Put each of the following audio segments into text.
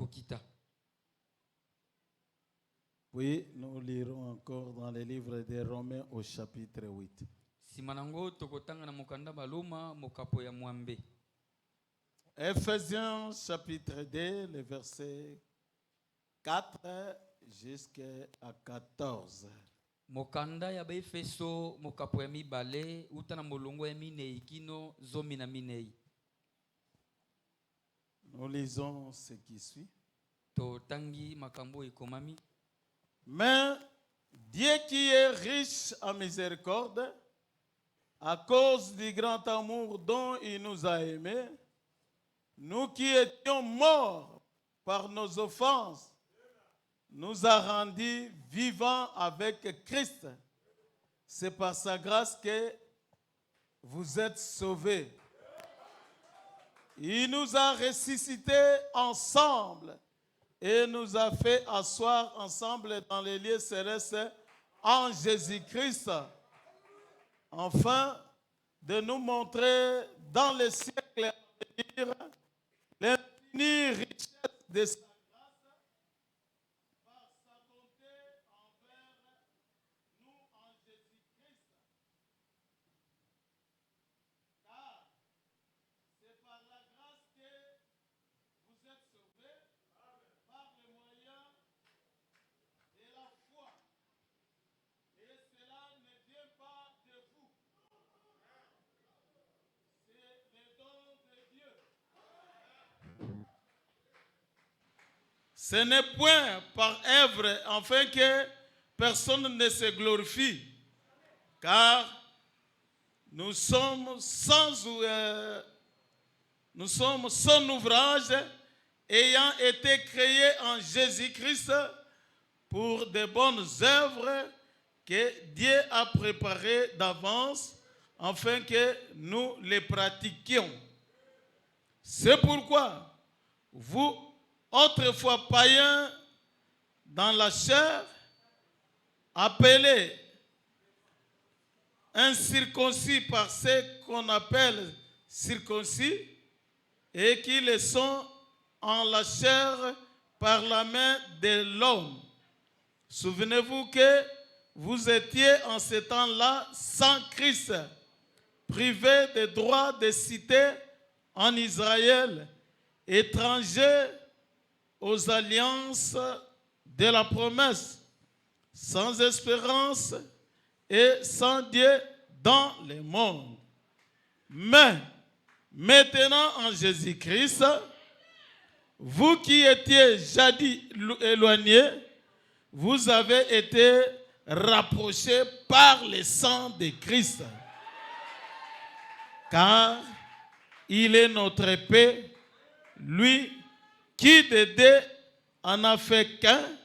kokita. Puis nous lirons encore dans les livres des Romains au chapitre 8. Simanango tokotanga na mokanda baluma mokapo ya mwambe. Ephésiens chapitre 2, les versets 4 jusqu'à 14. Mokanda ya Efeso mokapo ya mibale utana molongo ya minei kino zomi na minei. Nous lisons ce qui suit. To tangi makambo ikomami. Mais Dieu qui est riche en miséricorde, à cause du grand amour dont il nous a aimés, nous qui étions morts par nos offenses, nous a rendus vivants avec Christ. C'est par sa grâce que vous êtes sauvés. Il nous a ressuscités ensemble et nous a fait asseoir ensemble dans les lieux célestes en Jésus-Christ, afin de nous montrer dans les siècles à venir l'infinie richesse de sa grâce par sa bonté envers nous en Jésus-Christ. Car c'est par la grâce que vous êtes sauvés par le moyen de la foi. Et cela ne vient pas de vous. C'est le don de Dieu. Ce n'est point par œuvre afin que personne ne se glorifie, car nous sommes son ouvrage ayant été créés en Jésus-Christ pour de bonnes œuvres que Dieu a préparées d'avance afin que nous les pratiquions. C'est pourquoi vous, autrefois païens dans la chair, appelés incirconcis par ce qu'on appelle circoncis, et qui le sont en la chair par la main de l'homme. Souvenez-vous que vous étiez en ce temps-là sans Christ, privés des droits de cité en Israël, étrangers aux alliances de la promesse, sans espérance et sans Dieu dans le monde. Mais maintenant en Jésus-Christ, vous qui étiez jadis éloignés, vous avez été rapprochés par le sang de Christ. Car il est notre paix, lui qui de deux en a fait qu'un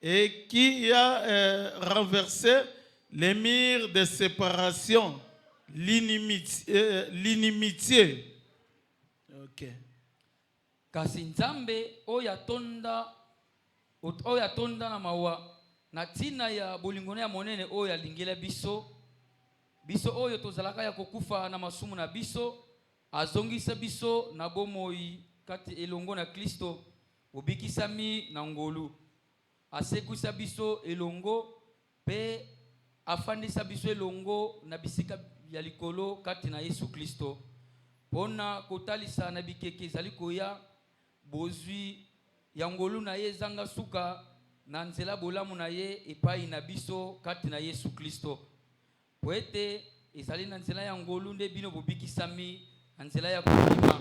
et qui a renversé les murs de séparation, l'inimitié. Ok. Kasi nzambe oya tonda na mawa na tina ya bolingone ya monene oya lingela biso oyo tozalaka ya kokufa na masumu na biso, azongisa biso na bomoi kati elongo na Kristo, obikisami na ngolu, asekuisa biso elongo pe afandisa biso elongo na bisika ya likolo kati na Yesu Kristo, pona kotalisa na bikeke ezali koya bozwi ya ngolu na ye zanga suka na nzela bolamu na ye epai na biso kati na Yesu Kristo. Poete ezali na nzela ya ngolu nde bino bobikisami na nzela ya kolima,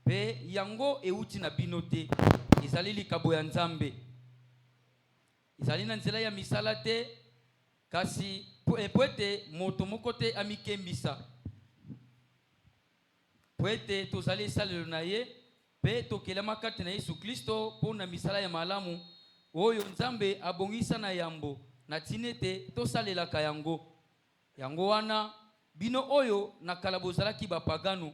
pe yango euti na bino te, ezali likabo ya Nzambe. Ezali na nzela ya misala te, kasi poete moto moko te amikembisa. Poete tozali esalelo na ye, pe tokelama kati na Yesu Kristo pona misala ya malamu oyo Nzambe abongisa na yambo na tinete tosalelaka yango. Yango wana bino oyo nakala bozalaki bapagano,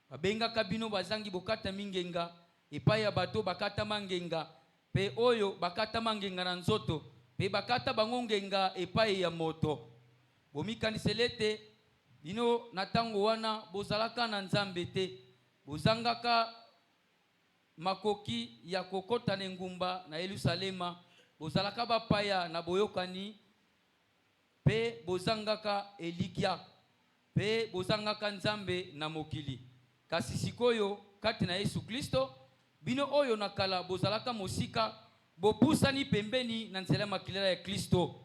babengaka bino bazangi bokata mingenga epai ya bato bakata mangenga, pe oyo bakata mangenga na nzoto, pe bakata bango ngenga epai ya moto. Bomikaniselete bino na tango wana bozalaka na Nzambe te, bozangaka makoki ya kokota na ngumba na Yerusalema bozalaka bapaya na boyokani pe bozangaka elikia pe bozangaka nzambe na mokili. Kasi sikoyo kati na Yesu Kristo bino oyo nakala bozalaka mosika bopusani pembeni na nzela makilela ya Kristo.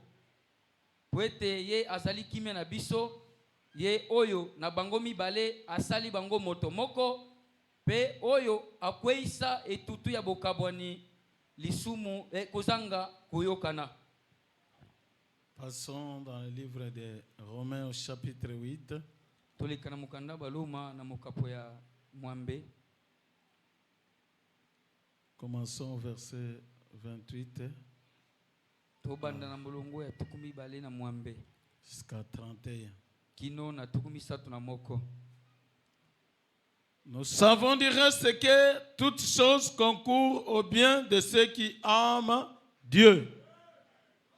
Poete ye azali kimia na biso, ye oyo na bango mibale asali bango moto moko pe oyo akweisa etutu ya bokabwani lisumu kozanga koyokana. Passons dans le livre de Romains au chapitre 8. Tolekana mukanda baluma na mokapo ya mwambe. Commençons au verset 28 Tobanda na mulungu ya tukumi bale na mwambe jusqu'à 31. kino na tukumi satu na moko. Nous savons du reste que toutes choses concourent au bien de ceux qui aiment Dieu,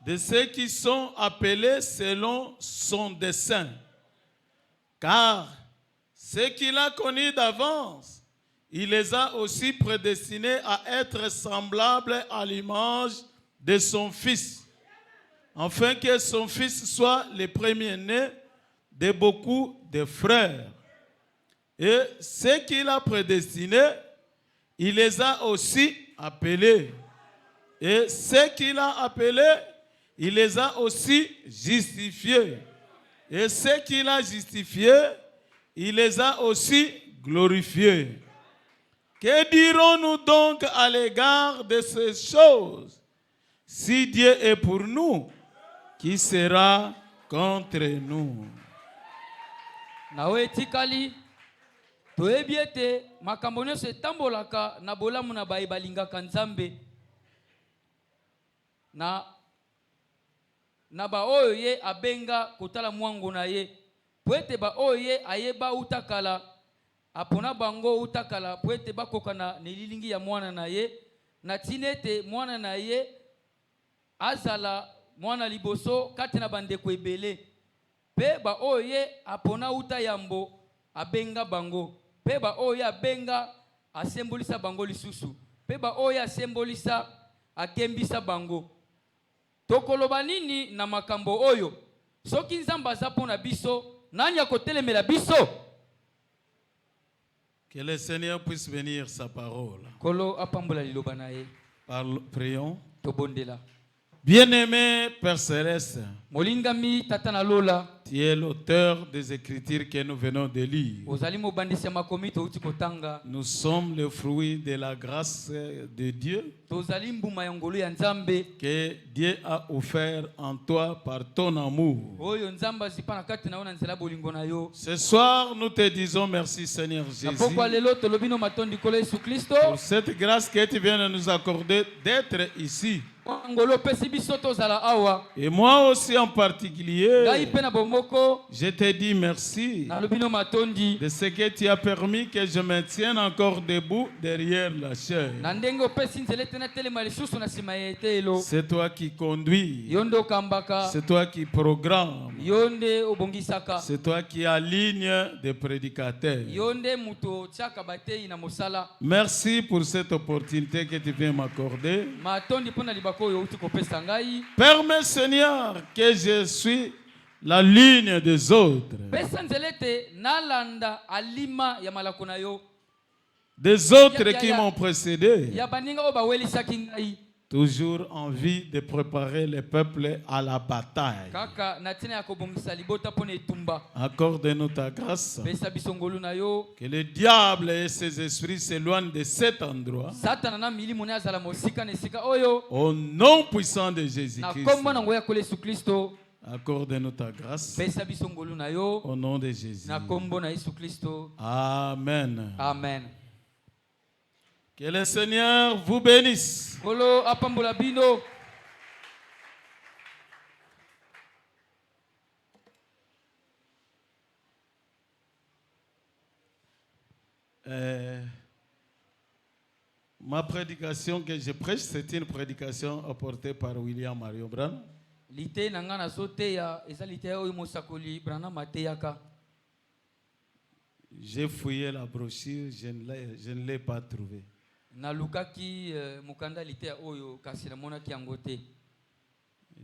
de ceux qui sont appelés selon son dessein. Car ceux qu'il a connus d'avance, il les a aussi prédestinés à être semblables à l'image de son Fils, afin que son Fils soit le premier-né de beaucoup de frères. Et ceux qu'il a prédestinés, il les a aussi appelés. Et ceux qu'il a appelés, il les a aussi justifiés. Et ceux qu'il a justifiés, il les a aussi glorifiés. Que dirons-nous donc à l'égard de ces choses? Si Dieu est pour nous, qui sera contre nous? Nawe tikali toyebi ete makambo nyonso etambolaka na bolamu na baye balingaka Nzambe na ba oyo ye abenga kotala mwango na ye po ete ba oyo ye ayeba utakala apona bango utakala po ete bakokana na lilingi ya mwana na ye na tina ete mwana na ye azala mwana liboso kati na bandeko ebele pe ba oyo ye apona uta yambo abenga bango pe ba oyo abenga asembolisa bango lisusu pe ba oyo asembolisa akembisa bango. Tokoloba nini na makambo oyo? Soki Nzambe aza pona biso, nani akotelemela biso? Que le Seigneur puisse bénir sa parole. Kolo apambola liloba na ye. Prions. Tobondela. Bien-aimé Père Céleste, Molingami tata na lola. tu es l'auteur des Écritures que nous venons de lire. Ozali mobandisi makomi touti kotanga. Nous sommes le fruit de la grâce de Dieu Tozali mbuma ya ngolu ya Nzambe que Dieu a offert en toi par ton amour. oyo Nzamba zipana kati na ona nzela bolingo na yo. Ce soir, nous te disons merci Seigneur Jésus Na pokwa lelo tolobino matondi kolo Yesu Kristo. pour cette grâce que tu viens de nous accorder d'être ici. Ngolo pesi biso tozala awa. Et moi aussi en particulier, Ngai pe na bomoko je te dis merci na lobino matondi. de ce que tu as permis que je me tienne encore debout derrière la chair. Na ndenge opesi nzela tena telema lisusu na sima ya etelo. C'est toi qui conduis, Yonde okambaka. c'est toi qui programmes, Yonde obongisaka. c'est toi qui aligne des prédicateurs. Yonde muto tiaka batei na mosala. Merci pour cette opportunité que tu viens m'accorder. Matondi pona libako oyo uti kopesa ngai. Permets Seigneur que je suis la ligne des autres. Pesa nzelete nalanda alima ya malako na yo. Des autres qui m'ont précédé. Ya baninga o bawelisaki ngai. Toujours en vie de préparer le peuple à la bataille. Kaka na tina ya kobongisa libota pona etumba. Accorde-nous ta grâce. Pesa bisongolu na yo. Que le diable et ses esprits s'éloignent de cet endroit. Satana na milimo ne azala mosika na esika oyo. Au nom puissant de Na Jésus-Christ. kombo na ngoya kole Yesu Kristo. Accorde-nous ta grâce. Pesa bisongolu na yo. Au nom de Jésus. Na kombo na Yesu Kristo. Amen. Amen. Que le Seigneur vous bénisse. Kolo apambola bino. Ma prédication que je prêche, c'est une prédication apportée par William Marion Branham. Lite nanga na sote ya ezalite oyo mosakoli Branham mateyaka. J'ai fouillé la brochure, je ne l'ai pas trouvée. na lukaki mukanda lite oyo kasi na mona ki angote.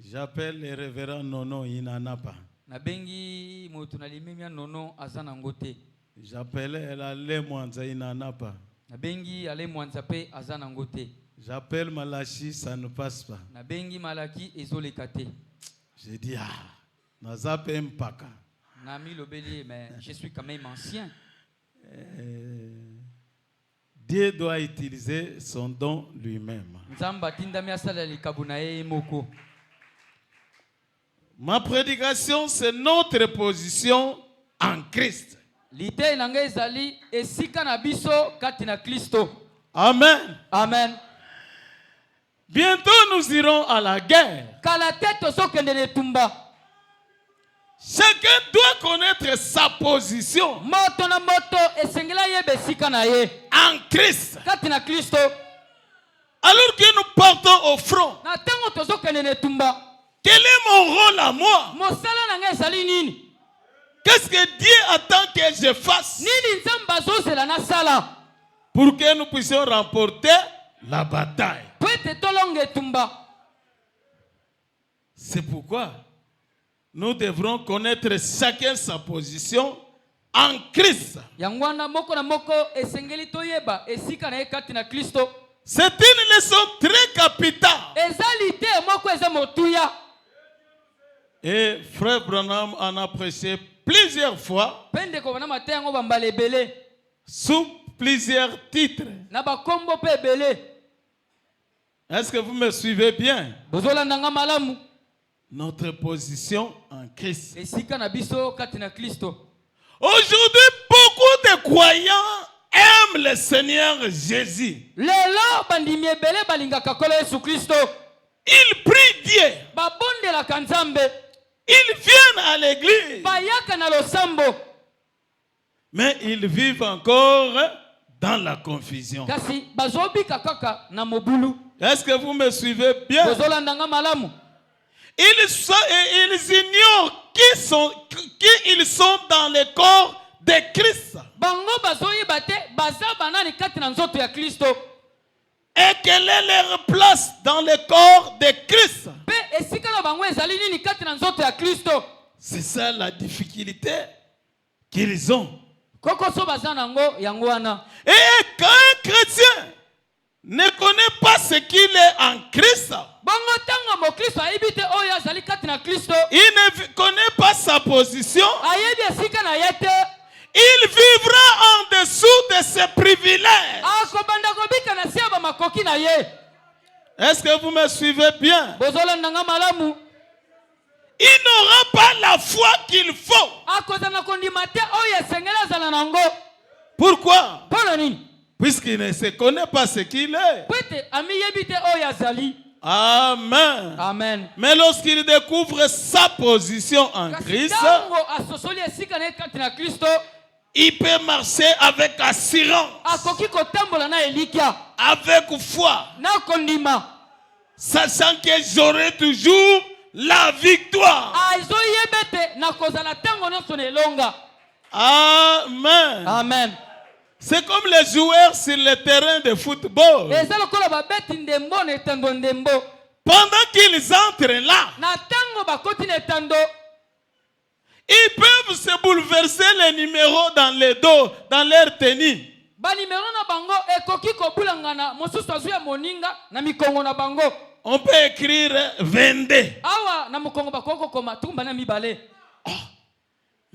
J'appelle le révérend Nono Inanapa. Na bengi moto na limemia nono azana ngote. J'appelle Ale Mwanza Inanapa. Na bengi ale mwanza pe azana ngote. J'appelle Malachi, ça ne passe pas. Na bengi malaki ezolekate. J'ai dit nazape mpaka. Na mi lobeli mais je suis quand même ancien. Dieu doit utiliser son don lui-même. Nzamba tinda mi asala likabuna ye moko. Ma prédication, c'est notre position en Christ. Lite nanga ezali esika na biso kati na Kristo. Amen. Amen. Bientôt nous irons à la guerre. Kala tete sokende ne tumba. Chacun doit connaître sa position Moto na moto esengela yebe sika na ye en Christ. kati na Kristo. Alors que nous partons au front, Na tango tozokende ne tumba. quel est mon rôle à moi? Mosala nanga ezali nini? Qu'est-ce que Dieu attend que je fasse Nini nzamba zozela na sala pour que nous puissions remporter la bataille? pwete tolonge tumba. C'est pourquoi nous devrons connaître chacun sa position en Christ. Yangwana moko na moko esengeli toyeba esika na ye kati na Kristo. C'est une leçon très capitale. Ezali te moko eza motuya. Et Frère Branham en a prêché plusieurs fois Pende ko bana matengo bambale belé sous plusieurs titres. na bakombo pe belé. Est-ce que vous me suivez bien? Bozolanda nga malamu. Notre position en Christ. Esika na biso kati na Kristo. Aujourd'hui, beaucoup de croyants aiment le Seigneur Jésus. Lelo bandimi ebele balingaka kolo Yesu Kristo. Ils prient Dieu. Babondela kanzambe. Ils viennent à l'église. Bayaka na losambo. Mais ils vivent encore dans la confusion. Kasi bazobika kaka na mobulu. Est-ce que vous me suivez bien? Bozolanda nga malamu. Ils ignorent qui ils sont dans le corps de Christ. Bango bazoyeba te baza banani kati na nzoto ya Kristo. Et quelle est leur place dans le corps de Christ? Pe esika na bango ezali nini kati na nzoto ya Kristo. C'est ça la difficulté qu'ils ont. Koko so baza nango yango wana. Et quand un chrétien ne connaît pas ce qu'il est en Christ, Bongo tanga mo Kristo ayebi te oyo azali kati na Kristo. il ne connaît pas sa position, Ayebi esika na ye te. il vivra en dessous de ses privilèges. Akobanda kobika na siaba makoki na ye. Est-ce que vous me suivez bien? Bozolanda nga malamu. Il n'aura pas la foi qu'il faut. Akozana kondima te oyo esengela zala nango. Pourquoi? Pona nini? Puisqu'il ne se connaît pas ce qu'il est. Pwete ami yebi te oyo azali. Amen. Amen. Mais lorsqu'il découvre sa position en Kasi Christ, tango asosoli esika na ye kati na Kristo. il peut marcher avec assurance, Akoki kotambola na elikia. avec foi, Na kondima. sachant que j'aurai toujours la victoire. Aizo yebete na kozala tango nyonso na elonga. Amen. Amen. C'est comme les joueurs sur le terrain de football. Eza lokola babeti ndembo na etando ndembo. Pendant qu'ils entrent là, Na tango bakoti na etando. ils peuvent se bouleverser les numéros dans le dos, dans leur tenue. Ba numero na bango ekoki kobulangana mosusu azuya moninga na mikongo na bango. On peut écrire 22. Awa na mukongo bakoko koma tumba na mibale.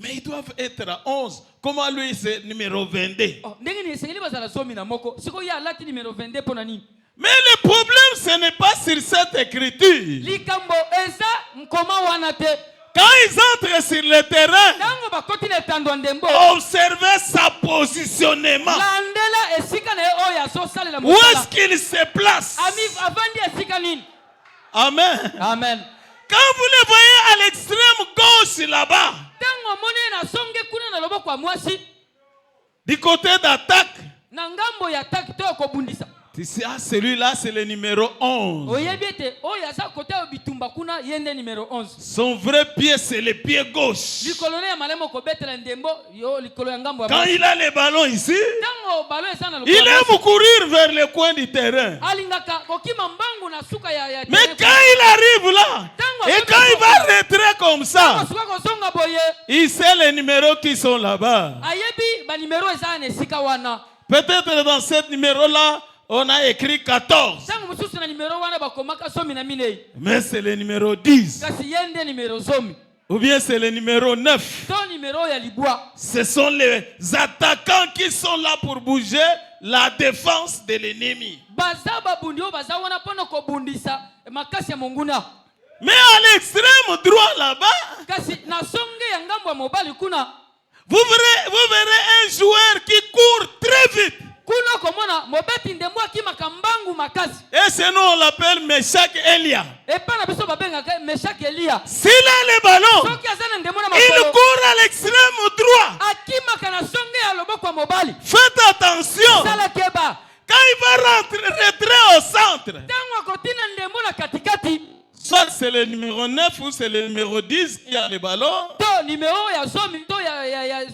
Mais ils doivent être à 11. Comment lui c'est numéro 22? Oh, ndenge ni esengeli bazala zomi na moko. Siko ya lati numero 22 pona nini? Mais le problème ce n'est pas sur cette écriture. Likambo eza nkoma wana te. Quand ils entrent sur le terrain, Tango bakoti na etando ndembo. observez sa positionnement. Landela esika na ye oyo azosalela Où mosala. est-ce qu'il se place? Ami avandi esika nini? Amen. Amen. Quand vous le voyez à l'extrême gauche là-bas, Tango moni na songe kuna na loboko ya mwasi. du côté d'attaque, Na ngambo ya taki to kobundisa. Celui-là, c'est le numéro 11. oyebi ete oyo aza kote ya bitumba kuna ye nde numéro 11. Son vrai pied, c'est le pied gauche. likolo ne ya malemo kobetela ndembo yo likolo ya ngambo ya Quand il a le ballon ici, ntango balo eza na il aime courir vers le coin du terrain. alingaka kokima mbangu na suka ya Mais quand il arrive là, et quand il va rentrer comme ça, suka kozonga boye il sait les numéros qui sont là-bas. ayebi banimero eza na esika wana. Peut-être dans ce numéro-là, on a écrit 14. ntango mosusu na nimero wana bakomaka 12 Mais c'est le numéro 10. kasi ye nde nimero 10 Ou bien c'est le numéro 9. to nimero ya libwa. Ce sont les attaquants qui sont là pour bouger la défense de l'ennemi. baza babundi oyo baza wana mpona kobundisa makasi ya monguna. Mais à l'extrême droit là-bas, kasi na songe ya ngambo ya mobali kuna vous verrez un joueur qui court très vite. kuna komona mobeti ndembo akimaka mbangu makasi. Et ce nom on l'appelle Meshach Elia. epa na biso babengaka meshaki eliya. S'il a le ballon, soki aza na ndembo na il makolo court à l'extrême droit. akimaka na songe ya loboko ya mobali. Faites attention. sala keba Quand il va rentrer au centre, ntango akotina ndembo na katikati soit c'est le numéro 9 ou c'est le numéro 10 qui a le ballon, to nimero ya zomi to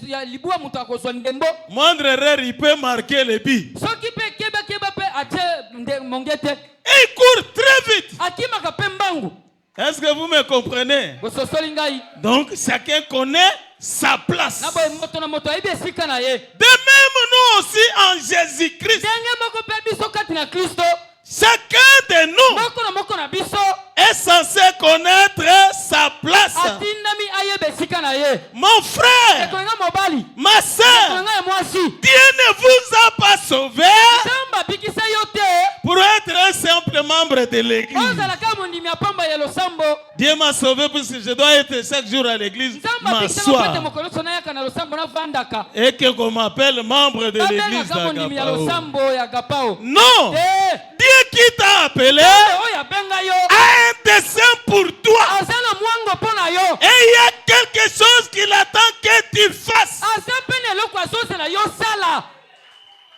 ya libwa moto akozwa ndembo moindre erreur, il peut marquer le but. soki mpe kebakeba mpe atie mongete Et il court très vite. akimaka mpe mbangu. Est-ce que vous me comprenez? bososoli ngai Donc chacun connaît sa place. na boye moto na moto ayebi esika na ye. De même, nous aussi en Jésus-Christ, ndenge moko mpe biso kati na kristo chacun de nous moko na biso est censé connaître sa place. atindami ayeba esika na ye. Mon frère, ekolenga mobali ma soeur, ekolenga ya mwasi Dieu ne vous a pas sauvé nzambe abikisa yo te pour être un simple membre de l'église. ozalaka mondimi ya pamba ya losambo. Dieu m'a sauvé parce que je dois être chaque jour à l'église, nzambe abikisanga mpate m'asseoir. mokolo nyonso nayaka na losambo navandaka Et que qu'on m'appelle membre de l'église babengaka mondimi ya d'Agapao. losambo ya gapao Non, te Dieu qui t'a appelé oyo abenga yo a un dessein pour toi. aza na mwango mpo na yo Et il y a quelque chose qu'il attend que tu fasses. aza mpe na eloko azozela yo sala.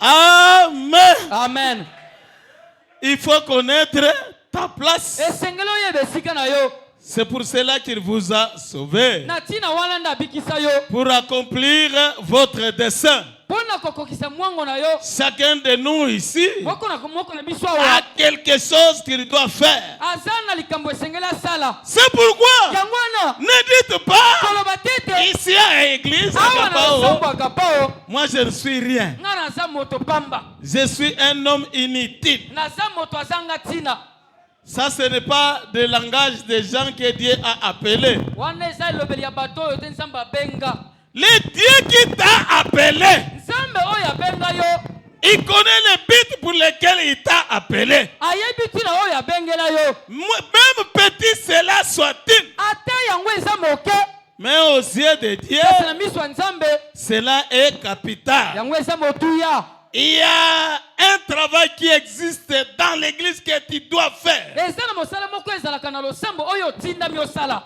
Amen. amen. Il faut connaître ta place. esengeli oyeba esika na yo C'est pour cela qu'il vous a sauvé. na ntina wana nde abikisa yo Pour accomplir votre dessein. mpo na kokokisa mwango na yo. Chacun de nous ici moko na biso a awa quelque chose qu'il doit faire. aza na likambo esengeli asala. C'est pourquoi yango wana ne dites pas koloba tete ici à l'église awa na losambo Agapao, ya gapao moi je ne suis rien. nga naza moto pamba Je suis un homme inutile. naza moto azanga ntina. Ça, ce n'est pas le langage des gens que Dieu a appelés. wana eza elobeli ya bato oyo te nzambe abenga. Le Dieu qui t'a appelé, nzambe oyo abenga yo il connaît le but pour lequel il t'a appelé. ayebi ntina oyo abengela yo Même petit cela soit-il. ata yango eza moke Mais aux yeux de Dieu, kasi na miso ya nzambe cela est capital. yango eza motuya. Il y a un travail qui existe dans l'église que tu dois faire. eza na mosala moko ezalaka na losambo oyo otindami osala.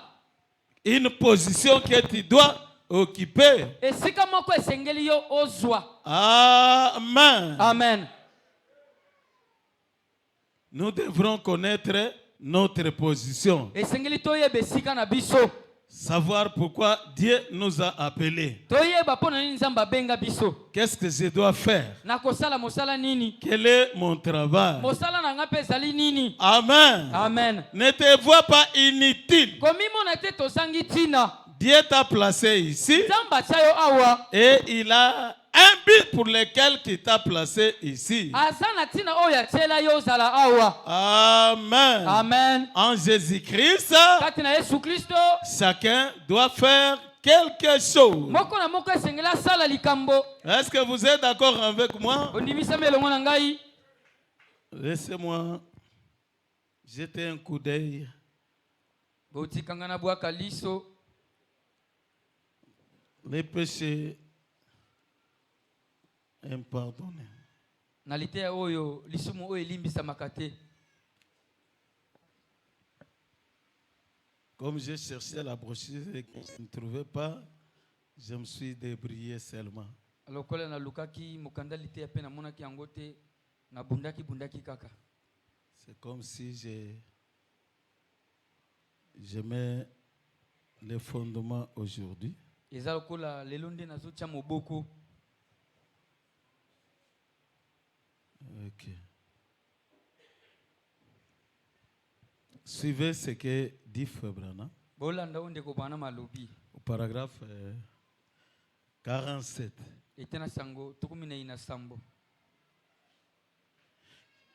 Une position que tu dois occuper. esika moko esengeli yo ozwa. Amen. amen. Nous devrons connaître notre position. esengeli toyeba esika na biso. Savoir pourquoi Dieu nous a appelés. toyeba mpo na nini nzambe abenga biso. Qu'est-ce que je dois faire? na kosala mosala nini. Quel est mon travail? mosala na nga mpe ezali nini. Amen. amen. Ne te vois pas inutile. komimona te tozangi ntina. Dieu t'a placé ici nzambe atia yo awa et il a un but pour lequel il t'a placé ici. aza na ntina oyo atiela yo ozala awa. Amen. amen. En Jésus-Christ, kati na yesu kristo chacun doit faire quelque chose. moko na moko esengeli asala likambo. Est-ce que vous êtes d'accord avec moi? ondimisami elongo na ngai. Laissez-moi jeter un coup d'œil. botikanga na bwaka liso. Les péchés impardonnés. na liteya oyo lisumu oyo elimbisamaka te. Comme j'ai cherché la brochure et que je ne trouvais pas, je me suis débrouillé seulement. lokola nalukaki mokanda liteya mpe namonaki yango te Na bundaki kaka. C'est comme si je mets les fondements aujourd'hui. Eza lokola lelo nde nazotia moboko. Ok. Suivez ce que dit Frère Branham. Bolanda onde ko bana malobi. Au paragraphe 47. Etena sango tukumine ina sambo.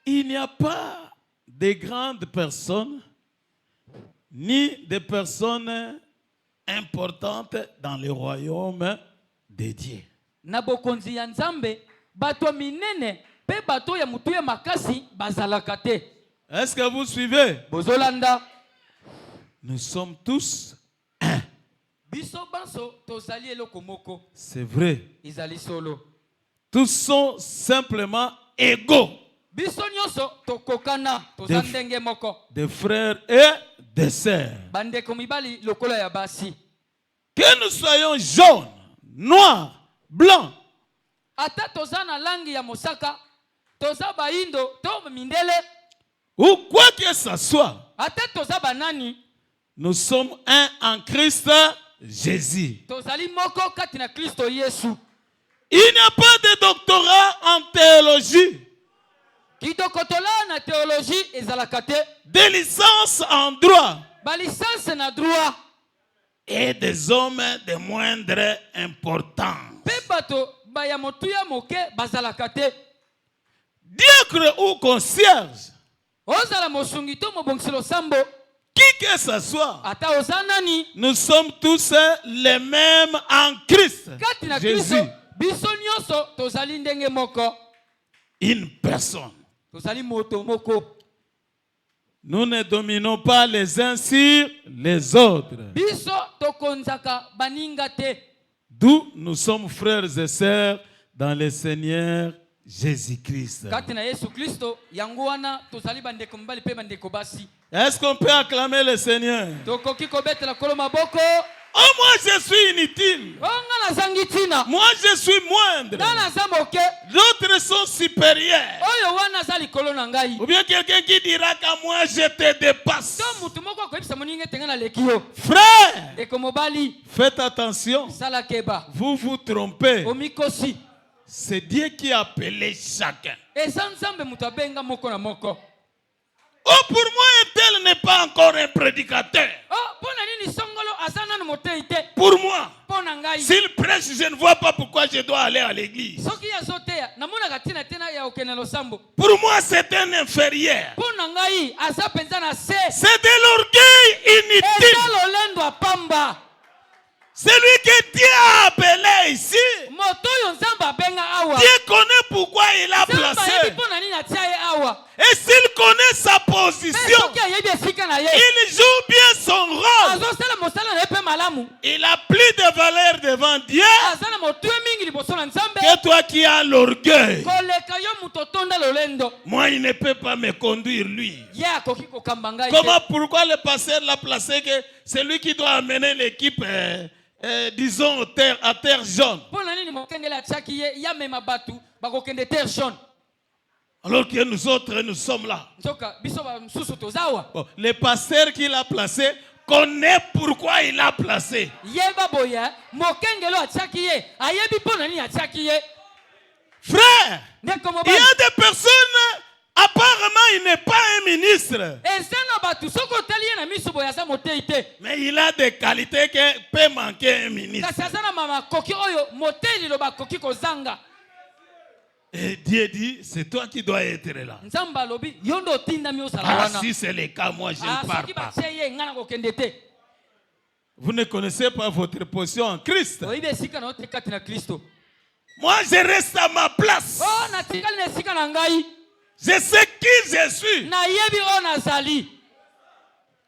Il n'y a pas de grandes personnes ni de personnes importantes dans le royaume de Dieu. Na bokonzi ya Nzambe bato minene pe bato ya mutu ya makasi bazalaka te. Est-ce que vous suivez? Bozolanda. Nous sommes tous un. Biso banso tozali eloko moko. C'est vrai. Izali solo. Tous sont simplement égaux. Biso nyonso tokokana tozandenge moko. Des frères et des sœurs. Bande komibali lokola ya basi. Que nous soyons jaunes, noirs, blancs. Ata tozana langi ya mosaka, toza baindo, to mindele. Ou quoi que ce soit. Ata toza banani. Nous sommes un en Christ Jésus. Tozali moko kati na Kristo Yesu. Il n'y a pas de doctorat en théologie. Kidokotola na théologie ezalaka te. Des licences en droit. Ba licence na droit. Et des hommes de moindre importance. Pe bato ba ya motuya moke bazalaka te. Diacre ou concierge. Ozala mosungi to mobongiselo sambo. Qui que ce soit. Ata ozanani. Nous sommes tous les mêmes en Christ. Kati na Jésus. Kristo biso nyonso tozali ndenge moko. Une personne. Tozali moto moko. Nous ne dominons pas les uns sur les autres. Biso tokonzaka baninga te. D'où nous sommes frères et sœurs dans le Seigneur Jésus-Christ. Kati na Yesu Kristo yango wana tozali bandeko mbali pe bandeko basi. Est-ce qu'on peut acclamer le Seigneur? Tokoki kobetela kolo maboko. Oh, moi je suis inutile. Onga na zangi tina. Moi je suis moindre. Dana zamoke. D'autres sont supérieurs. Oyo wana zali kolo na ngai. Ou bien quelqu'un qui dira qu'à moi je te dépasse. To mutu moko ko ebisa moninga tenga na lekio. Frère, Eko mobali. faites attention. Sala keba. Vous vous trompez. Omikosi. C'est Dieu qui a appelé chacun. Eza Nzambe mutu abenga moko na moko. Oh, pour moi, un tel n'est pas encore un prédicateur. Oh, pona nini songolo azana no moteite. Pour moi, Pona ngai. s'il prêche, je ne vois pas pourquoi je dois aller à l'église. Soki ya zoteya namona katina tena ya okenelo sambo. Pour moi, c'est un inférieur. Pona ngai aza penza na se. C'est de l'orgueil inutile. Eza lolendo apamba. Celui que Dieu a appelé ici, Moto yo Nzambe abenga awa. Dieu connaît pourquoi il a Nzambe placé. yebi pona nini atia ye awa. Et s'il connaît sa position, Soki ayebi esika na ye. il joue bien son rôle. Azosala mosala na ye pe malamu. Il a plus de valeur devant Dieu Azana moto mingi liboso na Nzambe. que toi qui as l'orgueil. Koleka yo muto tonda lolendo. Moi, il ne peut pas me conduire, lui. Ye akoki kokamba ngai. Comment, pourquoi le pasteur l'a placé que c'est lui qui doit amener l'équipe, disons, à terre jaune. Pona nini mokengele atiaki ye ya mema batu bakokende terre jaune. Alors que nous autres, nous sommes là. Nzoka biso ba msusu tozawa. Bon, le pasteur qui l'a placé connaît pourquoi il l'a placé. Yeba boya mokengelo atiaki ye ayebi pona nini atiaki ye. Frère, Ndeko il y mobali. a des personnes, apparemment, il n'est pas un ministre. Ezana batu soko tali ye na miso boya za moteite. Mais il a des qualités que peut manquer un ministre. Kasi azana mama koki oyo moteli lo bakoki kozanga. Et Dieu dit, c'est toi qui dois être là. Nzamba alobi yondo tindami osala Ah, wana. si c'est le cas, moi je ne parle Soki pas. batie ye ngana kokende te. Vous ne connaissez pas votre position en Christ. Oyibe esika na ote kati na Kristo. Moi, je reste à ma place. Oh na tikali na esika na ngai. Je sais qui je suis. Na yebi o nazali.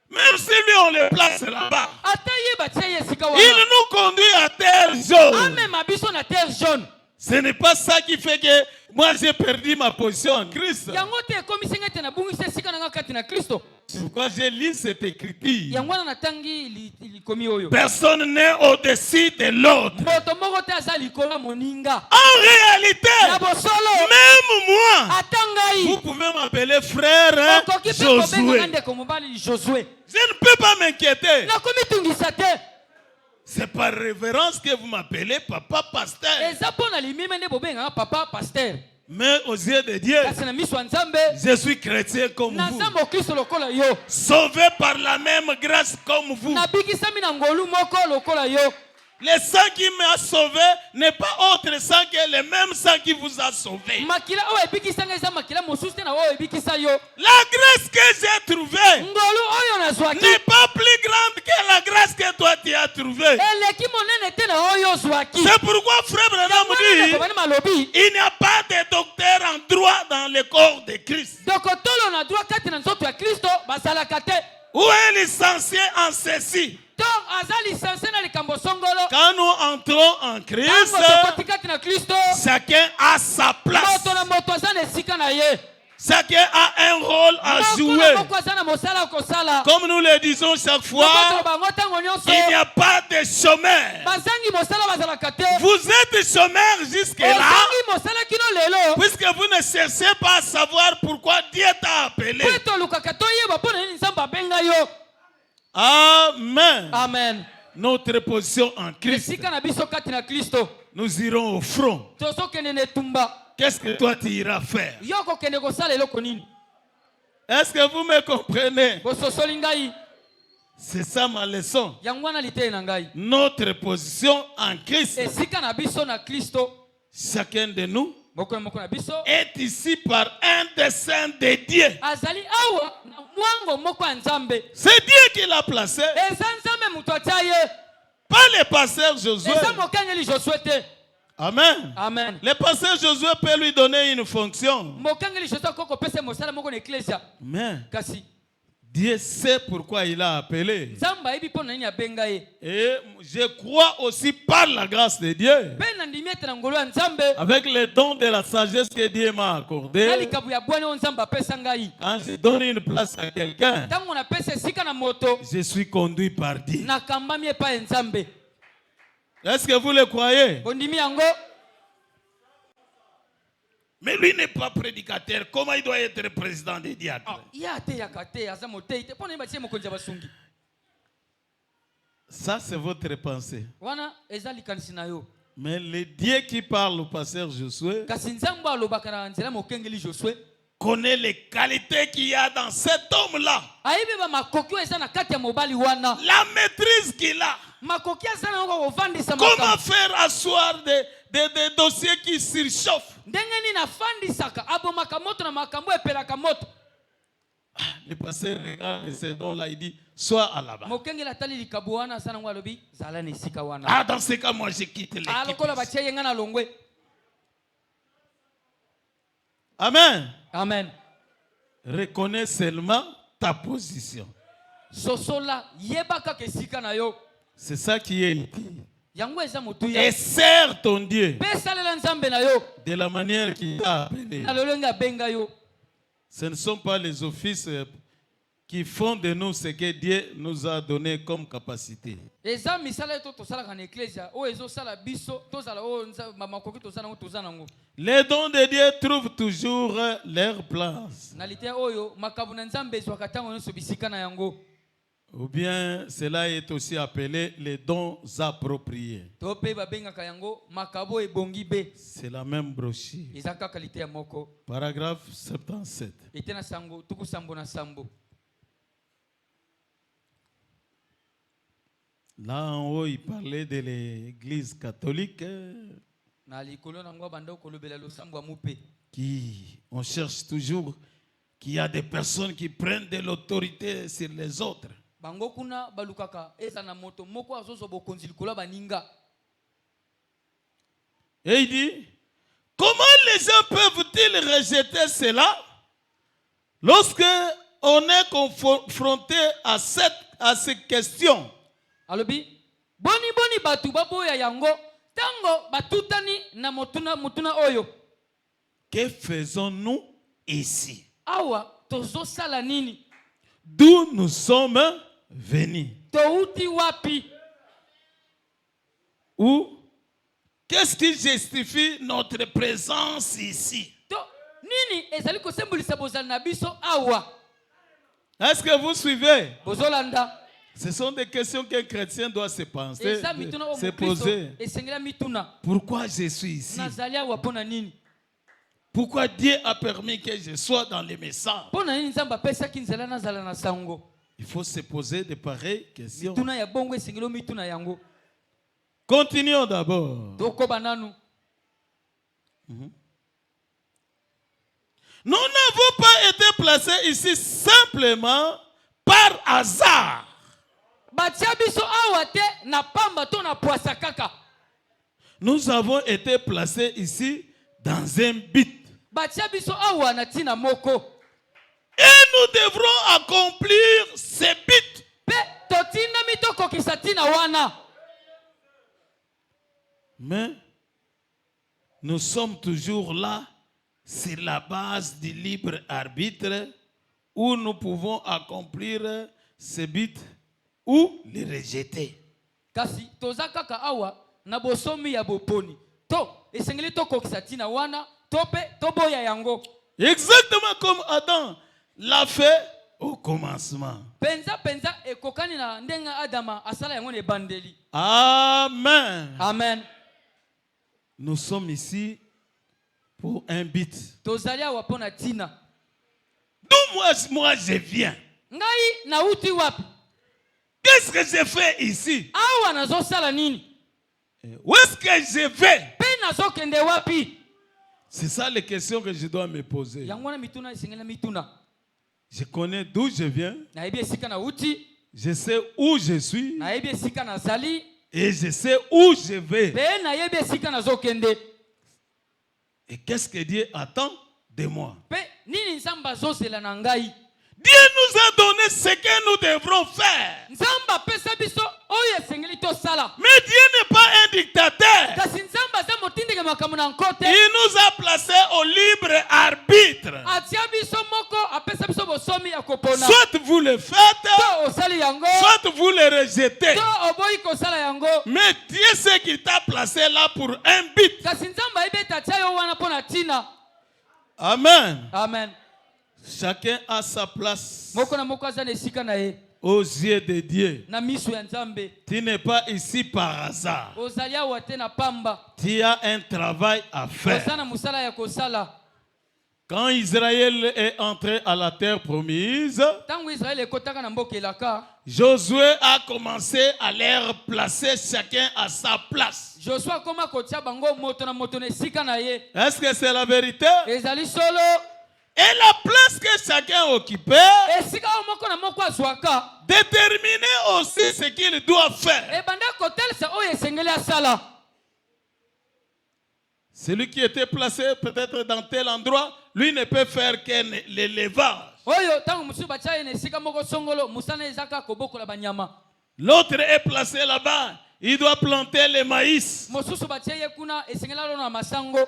Même si lui, on le place là-bas. Ata ye batie ye esika Il wana. nous conduit à terre jaune. Ame mabiso na terre jaune. Ce n'est pas ça qui fait que moi j'ai perdu ma position en Christ. yango te komisenga te na bungisa sika na kati na Kristo. C'est pourquoi j'ai lu cette écriture. Yango na tangi likomi oyo. Personne n'est au-dessus de l'autre. Moto moko te aza likolo moninga. En réalité, Na bosolo même moi, atangai. vous pouvez m'appeler frère Okoki pe Josué. kobenga ndeko mobali Josué. Je ne peux pas m'inquiéter. Na komitungisa te. C'est par révérence que vous m'appelez papa pasteur. Eza pona limime nde bobenga papa pasteur. Mais aux yeux de Dieu, Kasi na miso nzambe je suis chrétien comme vous. naza mokristo lokola yo. Sauvé par la même grâce comme vous. Nabikisami na ngolu moko lokola yo. Le sang qui m'a sauvé n'est pas autre sang que le même sang qui vous a sauvé. Makila oyo ebikisanga eza makila mosusu te na oyo ebikisa yo. La grâce que j'ai trouvée Ngolu oyo nazwaki n'est pas plus grande que la grâce que toi tu as trouvée. eleki monene te na oyo ozwaki. C'est pourquoi frère Branham dit, Bani malobi il n'y a pas de docteur en droit dans le corps de Christ. dokotolo na droit kati na nzoto ya Kristo basalaka te. Où est licencié en ceci? To aza licencié na likambo songolo. Quand nous entrons en Christ, Tango tokoti kati na Kristo chacun a sa place. moto na moto aza na esika na ye. Chacun a un rôle à Moko na jouer. moko aza na mosala ya kosala. Comme nous le disons chaque fois, Moko bango ntango nyonso il n'y a pas de chômeur. bazangi mosala bazalaka te. Vous êtes chômeur jusque-là, Ozangi mosala kino lelo. puisque vous ne cherchez pas à savoir pourquoi Dieu t'a appelé. Po tolukaka toyeba mpo na nini nzambe abenga yo. Amen. Amen. Notre position en Christ, Esika na biso kati na Kristo nous irons au front. tozokende na etumba. Qu'est-ce que toi tu iras faire? Yo kokende kosala eloko nini? Est-ce que vous me comprenez? Bososoli ngai C'est ça ma leçon. yango wana litei na ngai. Notre position en Christ, Esika na biso na Kristo chacun de nous moko na moko na biso est ici par un dessein de Dieu. azali awa na mwango moko ya Nzambe. C'est Dieu qui l'a placé, Eza Nzambe moto atia ye. pas le pasteur Josué. Eza mokangeli Josué te. Amen. Amen. Le pasteur Josué peut lui donner une fonction. Mokangeli Josué akoko pesa mosala moko na eklesia. Mais Kasi Dieu sait pourquoi il a appelé. Nzambe ayebi mpo na nini abenga ye. Et je crois aussi par la grâce de Dieu, Mpe na ndimi ete na ngolo ya Nzambe avec le don de la sagesse que Dieu m'a na accordé, likabu ya bwani oyo Nzambe apesa ngai. quand je donne une place à quelqu'un, Ntango napesa esika na moto je suis conduit par Dieu. nakambami epai ya Nzambe. Est-ce que vous le croyez? Bondimi yango. Mais lui n'est pas prédicateur. Comment il doit être président des diacres? Ye ateyaka te aza motei te mpo na ye batie mokonzi ya basungi. Ça, c'est votre pensée. Wana eza likanisi na yo. Mais le Dieu qui parle au pasteur Josué Kasi Nzambe alobaka na nzela mokengeli Josué connaît les qualités qu'il y a dans cet homme-là. ayebi bamakoki oyo eza na kati ya mobali wana. La maîtrise qu'il a. Makoki aza na yango kovandisa Comment makambo. faire asseoir des dossiers qui surchauffent? Ndenge nini afandisaka abomaka moto na makambo epelaka moto. Le pasteur regarde ce don-là, il dit, sois à là-bas. Mokengeli atali likabu wana aza nango alobi zala na esika wana. Ah, dans ce cas, moi, je quitte l'équipe. Lokola batie ye ngai na longwe. Amen. Amen. Reconnais seulement ta position. Sosola yeba kaka esika na yo. C'est ça qui est dit. Yango eza motuya. Et sers ton Dieu Pesalela Nzambe na yo. de la manière qu'il t'a appelé. Na lolenge abenga yo. Ce ne sont pas les offices qui font de nous ce que Dieu nous a donné comme capacité. Eza misala eto tosalaka na eklesia oyo ezosala biso tozala oyo makoki tozala nango toza nango. Les dons de Dieu trouvent toujours leur place. Na lite oyo makabu na Nzambe ezwaka ntango nyonso bisika na yango. Ou bien cela est aussi appelé les dons appropriés. To pe babengaka yango makabo ebongi be. C'est la même brochure. Eza kaka lite ya moko. Paragraphe 77. Ete na sango tuku sambo na sambo. Là en haut, il parlait de l'église catholique Na likolo nango bando kolobela lo sambo amupe. qui, on cherche toujours qu'il y a des personnes qui prennent de l'autorité sur les autres. Bango kuna balukaka eza na moto moko azozo bokonzi likolo baninga. Et il dit, comment les gens peuvent-ils rejeter cela lorsque on est confronté à cette question? Alobi boni batu baboya yango Tango batutani na mutuna oyo. Que faisons-nous ici? Awa tozo sala nini? D'où nous sommes venus? Touti wapi? Ou qu'est-ce qui justifie notre présence ici? To nini ezali ko sembolisa bozala na biso awa? Est-ce que vous suivez? Bozolanda. Ce sont des questions qu'un chrétien doit se penser, se poser. poser. Pourquoi je suis ici? Nazali awa pona nini? Pourquoi Dieu a permis que je sois dans les messages? Pona nini nzamba pesa kinzala nazala na sango? Il faut se poser de pareilles questions. Mituna ya bongo esengelo mituna yango. Continuons d'abord. Toko bananu. Nous n'avons pas été placés ici simplement par hasard. Batia biso awa te na pamba to na poisa kaka. Nous avons été placés ici dans un but. Batia biso awa na tina moko. Et nous devrons accomplir ce but. Pe totina mitoko kisatina wana. Mais nous sommes toujours là sur la base du libre arbitre où nous pouvons accomplir ce but ou le rejeter. Kasi toza kaka awa na bosomi ya boponi. To esengeli to kokisatina wana tope toboya yango. Exactement comme Adam l'a fait au commencement. Penza ekokani na ndenga Adama asala yango ne bandeli. Amen. Amen. Nous sommes ici pour un but. Tozali awa pona tina. D'où moi je viens. Ngai na uti wapi? Qu'est-ce que je fais ici? Awa nazo sala nini? Où est-ce que je vais? Pe nazo kende wapi? C'est ça les questions que je dois me poser. Yangwana mituna isengela mituna. Je connais d'où je viens. Na ebi esika na uti. Je sais où je suis. Na ebi esika na zali. Et je sais où je vais. Pe na ebi esika na zo kende. Et qu'est-ce que Dieu attend de moi? Pe nini nzamba zozela na ngai? Dieu nous a donné ce que nous devrons faire. Nzamba pesa biso oyo esengeli to sala. Mais Dieu n'est pas un dictateur. Kasi nzamba za motindika makambo na nkote. Il nous a placés au libre arbitre. Atia biso moko apesa biso bosomi ya kopona. Soit vous le faites, To osali yango. soit vous le rejetez. To oboyi kosala yango. Mais Dieu sait qu'il t'a placé là pour un but. Kasi nzamba ibe tatia yo wana pona tina. Amen. Amen. Chacun a sa place Moko na moko azana esika na ye. aux yeux de Dieu. Na miso ya nzambe. Tu n'es pas ici par hasard. Ozali awa te na pamba. Tu as un travail à faire. Ozana musala ya kosala. Quand Israël est entré à la terre promise, Tango Israël ekotaka na mboka elaka. Josué a commencé à leur placer chacun à sa place. Joshua koma kotia bango moto na moto na esika na ye. Est-ce que c'est la vérité? Ezali solo. Et la place que chacun occupait Esika o moko na moko azwaka. déterminait aussi ce qu'il doit faire. Ebanda kotelisa oyo esengeli asala. Celui qui était placé peut-être dans tel endroit, lui ne peut faire que l'élevage. Oyo tango musu batia ye na esika moko songolo musana ezaka kobokola banyama. L'autre est placé là-bas, il doit planter le maïs. Mosusu batia ye kuna esengeli alo na masango.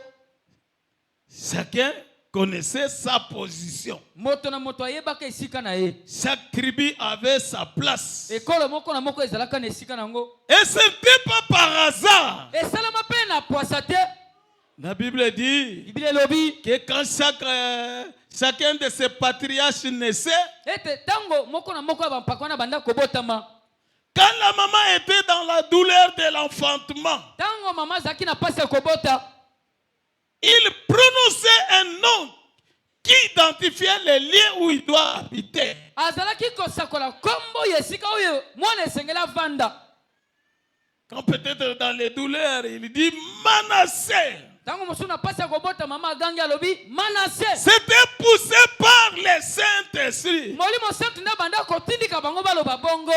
Chacun connaissait sa position. Moto na moto ayebaka esika na ye. Chaque tribu avait sa place. Ekolo moko na moko ezalaka na esika nango. Et ce n'était pas par hasard. Esalama pe na poisa te. La Bible dit Biblia elobi que quand chacun de ces patriarches naissait, ete tango moko na moko ya bampaka wana banda kobotama. quand la maman était dans la douleur de l'enfantement, Tango mama azalaki na pasi ya kobota, il prononçait un nom qui identifiait les lieux où il doit habiter. azalaki kosakola kombo ya esika oyo mwana esengeli avanda. Quand peut-être dans les douleurs, il dit Manassé. Tango mosusu na pasi ya kobota mama agangi alobi Manase. C'était poussé par le Saint-Esprit. Molimo santu nda banda kotindika bango baloba bongo.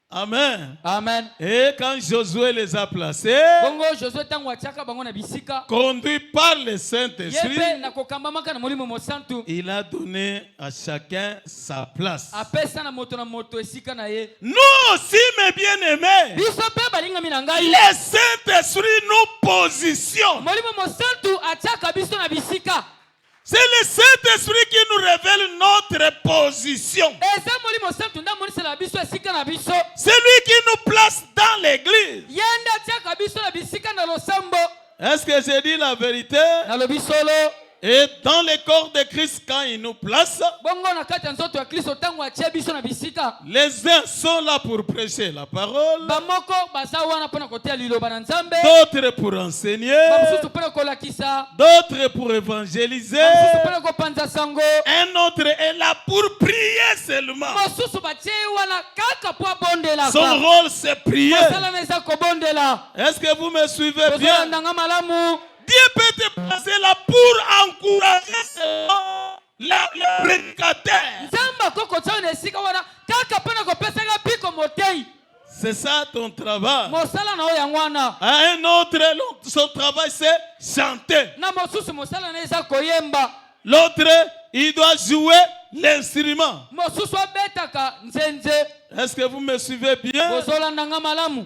Amen. Amen. Et quand Josué les a placés, Bongo Josué tango atiaka bango na bisika. conduit par le Saint-Esprit, Yebe na kokambamaka na molimo mosantu. il a donné à chacun sa place. Apesa na moto esika na ye. Nous aussi, mes bien-aimés, Biso pe balinga minangai. le Saint-Esprit nous positionne. Molimo mosantu atiaka biso na bisika. C'est le Saint-Esprit qui nous révèle notre position. Eza molimo mosantu nda monisa la biso esika na biso. C'est lui qui nous place dans l'église. Yenda atiaka biso na bisika na losambo. Est-ce que j'ai dit la vérité? Na lobi solo. Et dans le corps de Christ, quand il nous place, Bongo na kati ya nzoto ya Kristo tango atie biso na bisika. les uns sont là pour prêcher la parole, Bamoko baza wana pona kotea liloba na Nzambe. d'autres pour enseigner, Bamususu pona kolakisa. d'autres pour évangéliser, Bamususu pona kopanza sango. un autre est là pour prier seulement. Mosusu batie wana kaka po abondela. Son rôle c'est prier. Sala na eza kobondela. Est-ce que vous me suivez Tozala bien? ndanga malamu. Dieu peut te placer là pour encourager seulement le prédicateur. Nzamba koko tsa na esika wana kaka pona kopesa nga piko motei. C'est ça ton travail. Mosala na oya ngwana. À un autre, son travail c'est chanter. Na mosusu mosala na eza koyemba. L'autre, il doit jouer l'instrument. Mosusu abetaka nzenze. Est-ce que vous me suivez bien? Bozola ndanga malamu.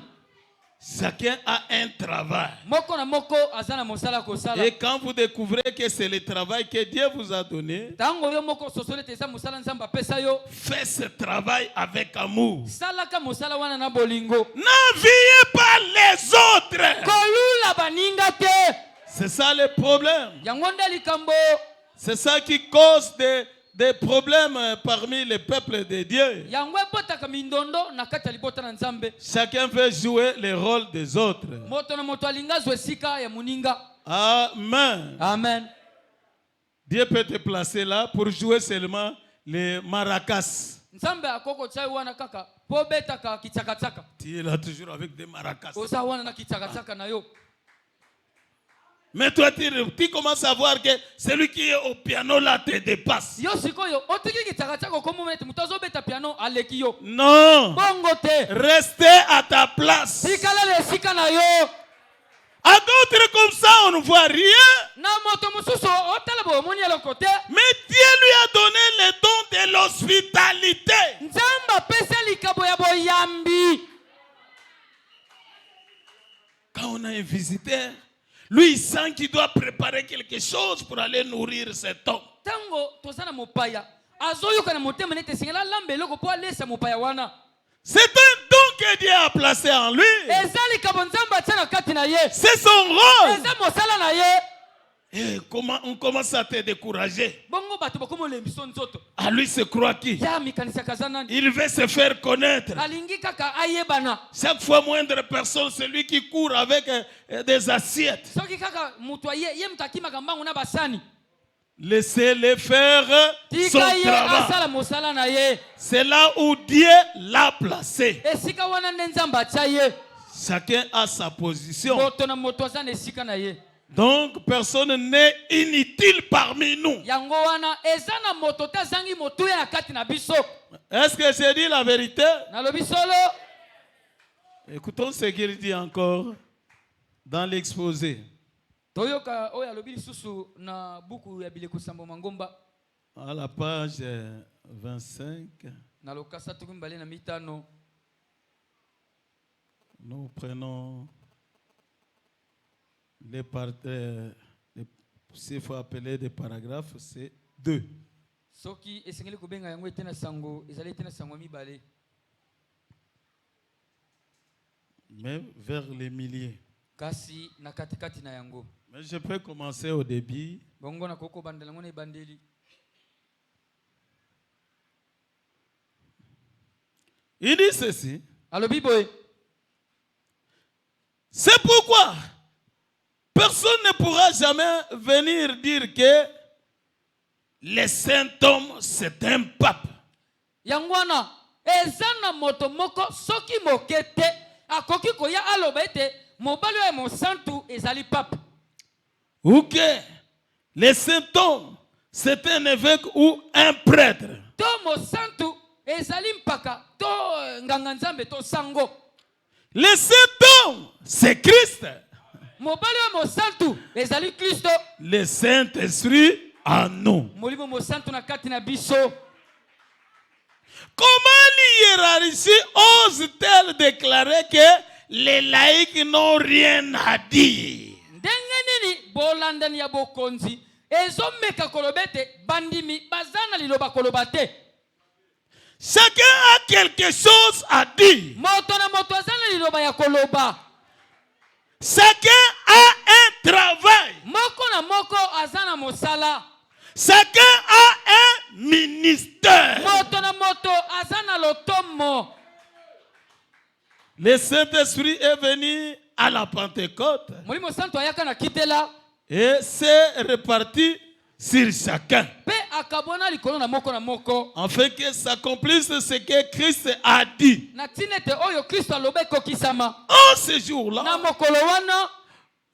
Chacun a un travail. Moko na moko azana mosala kosala. Et quand vous découvrez que c'est le travail que Dieu vous a donné, Tango yo moko sosole teza mosala nzamba pesa yo. faites ce travail avec amour. Salaka mosala wana na bolingo. N'enviez pas les autres. Kolula baninga te. C'est ça le problème. Yango nde likambo. C'est ça qui cause des problèmes parmi les peuples de Dieu. Yango ebotaka mindondo na kati ya libota na Nzambe. Chacun veut jouer le rôle des autres. Moto na moto alinga zwa esika ya muninga. Amen. Amen. Dieu peut te placer là pour jouer seulement les maracas. Nzambe akoko tsai wana kaka po betaka kichakachaka. Tu es là toujours avec des maracas. Oza wana na kichakachaka na yo. Mais toi, tu commences à voir que celui qui est au piano là te dépasse. Yo sikoyo otiki kichakachaka komo mete mutazo beta piano aleki yo. Non. Bongo te. Restez à ta place. Sikala le sika na yo. À d'autres comme ça, on ne voit rien. Na moto mususu otala bo moni ya côté. Mais Dieu lui a donné le don de l'hospitalité. Nzamba pesa likabo ya boyambi. Quand on a un visiteur, lui il sent qu'il doit préparer quelque chose pour aller nourrir cet homme. Tango tozana mopaya. Azoyoka na motema nete singela lambe loko po alesa mopaya wana. C'est un don que Dieu a placé en lui. Eza likabo nzamba tsana kati na ye. C'est son rôle. Eza mosala na ye. Et comment on commence à te décourager? Bongo bato bakomo lembiso nzoto. À lui se croit qui? Ya mikanisa kazana. Il veut se faire connaître. Alingi kaka ayebana. Chaque fois moindre personne, c'est lui qui court avec des assiettes. Soki kaka mutu ye mtakima kambangu na basani. Laissez-le faire son Tika ye travail. asala mosala na ye. C'est là où Dieu l'a placé. Esika wana nde nzamba tya ye. Chacun a sa position. Moto na moto azana esika na ye. Donc personne n'est inutile parmi nous. Yango wana eza na moto te azangi motu ya kati na biso. Est-ce que j'ai dit la vérité? Nalobi solo. Écoutons ce qu'il dit encore dans l'exposé. Toyoka oyo alobi lisusu na buku ya bileko sambo mangomba. À la page 25, Na lokasa tukumbale na mitano. nous prenons s'il faut appeler des paragraphes, c'est 2. Soki esengeli kubenga yango etena sango, ezali etena sango mibale. Mais vers les milliers. Kasi na katikati na yango. Mais je peux commencer au début. Bongo na koko bandela ngone bandeli. Il dit ceci. Alobi boy. C'est pourquoi personne ne pourra jamais venir dire que le saint homme c'est un pape. Yangwana ezana moto moko soki mokete akoki koya aloba ete mobali ya monsantu ezali pape. Ou que le saint homme c'est un évêque ou un prêtre. To monsantu ezali mpaka to nganga nzambe to sango. Le Saint-Homme, c'est Christ. Mobali wa mosantu ezali Kristo. Le Saint-Esprit en nous. Molimo mosantu na kati na biso. Comment l'hiérarchie ose-t-elle déclarer que les laïcs n'ont rien à dire? Ndenge nini bolandani ya bokonzi ezomeka kolobete bandimi bazana liloba kolobate. Chacun a quelque chose à dire. Moto na moto azana liloba ya koloba. Chacun a un travail. Moko na moko azana mosala. Chacun a un ministère. Moto na moto azana lotomo. Le Saint-Esprit est venu à la Pentecôte Molimo santo ayaka na kitela. et s'est réparti sur chacun, Pe akabona likolo na moko. afin que s'accomplisse ce que Christ a dit. Na tinete oyo Kristo alobe kokisama. En ce jour-là, Na mokolo wana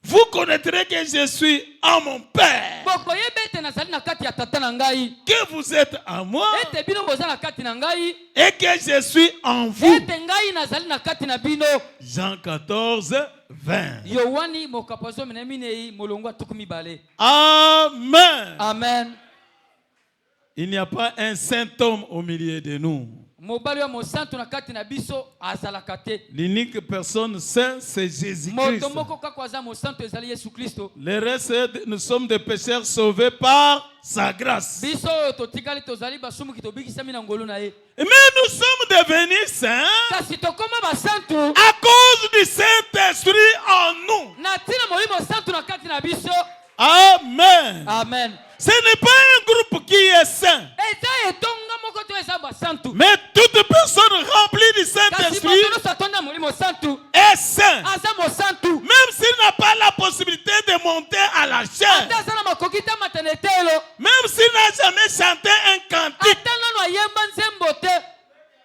vous connaîtrez que je suis en mon Père, boko yebete nazali na kati ya tata na ngai. que vous êtes en moi Ete bino boza na kati na ngai. et que je suis en vous. Ete ngai nazali na kati na bino. Jean 14, 20. Yohani mokapazo meneminei molongwa tukumi bale. Amen. Amen. Il n'y a pas un saint homme au milieu de nous. Mobali wa mosantu na kati na biso azalaka te. L'unique personne sainte, c'est Jésus-Christ. Moto moko kaka aza mosantu ezali Yesu Kristo. Le reste, nous sommes des pécheurs sauvés par sa grâce. Biso totikali tozali basumu kitobikisami na ngolu na ye. Mais nous sommes devenus saints Kasi tokoma basantu à cause du Saint-Esprit en nous. na tina molimo santu na kati na biso. Amen. Amen. Ce n'est pas un groupe qui est saint, Eza etonga moko to eza basantu. mais toute personne remplie du Kasi Saint-Esprit moto nyonso atonda molimo santu est saint. aza mosantu. Même s'il n'a pas la possibilité de monter à la chair, Ata aza na makoki te matene etelo. même s'il n'a jamais chanté un cantique, Ata nano ayemba nzembo te.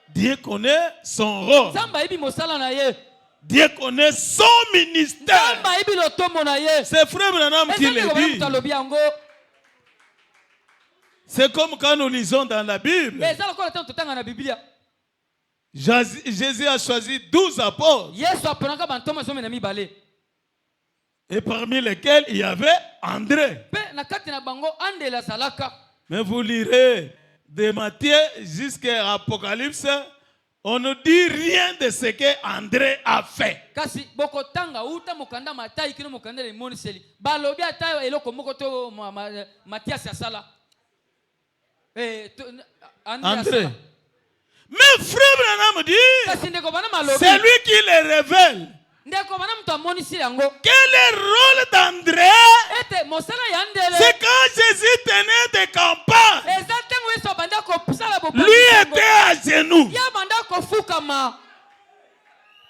Dieu connaît son rôle. Nzambe ayebi mosala na ye. Dieu connaît son ministère. Nzambe ayebi lotombo na ye. C'est Frère Branham qui Eza le ndeko dit. mutu alobi yango. C'est comme quand nous lisons dans la Bible. Eza lokola ntango totanga na Biblia. Jésus a choisi 12 apôtres. Yesu aponaka bantoma zomi na mibale. Et parmi lesquels il y avait André. Pe na kati na bango andela azalaka. Mais vous lirez de Matthieu jusqu'à Apocalypse, on ne dit rien de ce que André a fait. Kasi bokotanga uta mokanda Matayi kino mokanda limoniseli. Balobi ata eloko moko to Mathias asala. André. Mais Frère Branham dit, Kasi ndeko bana malobi. c'est lui qui le révèle. Ndeko bana mutu amonisi yango. Quel est le rôle d'André? Ete mosala ya ndele. C'est quand Jésus tenait des campagnes. Eza ntango Yesu abanda kosala bokonzi. Lui était à genoux. Ya banda kofukama.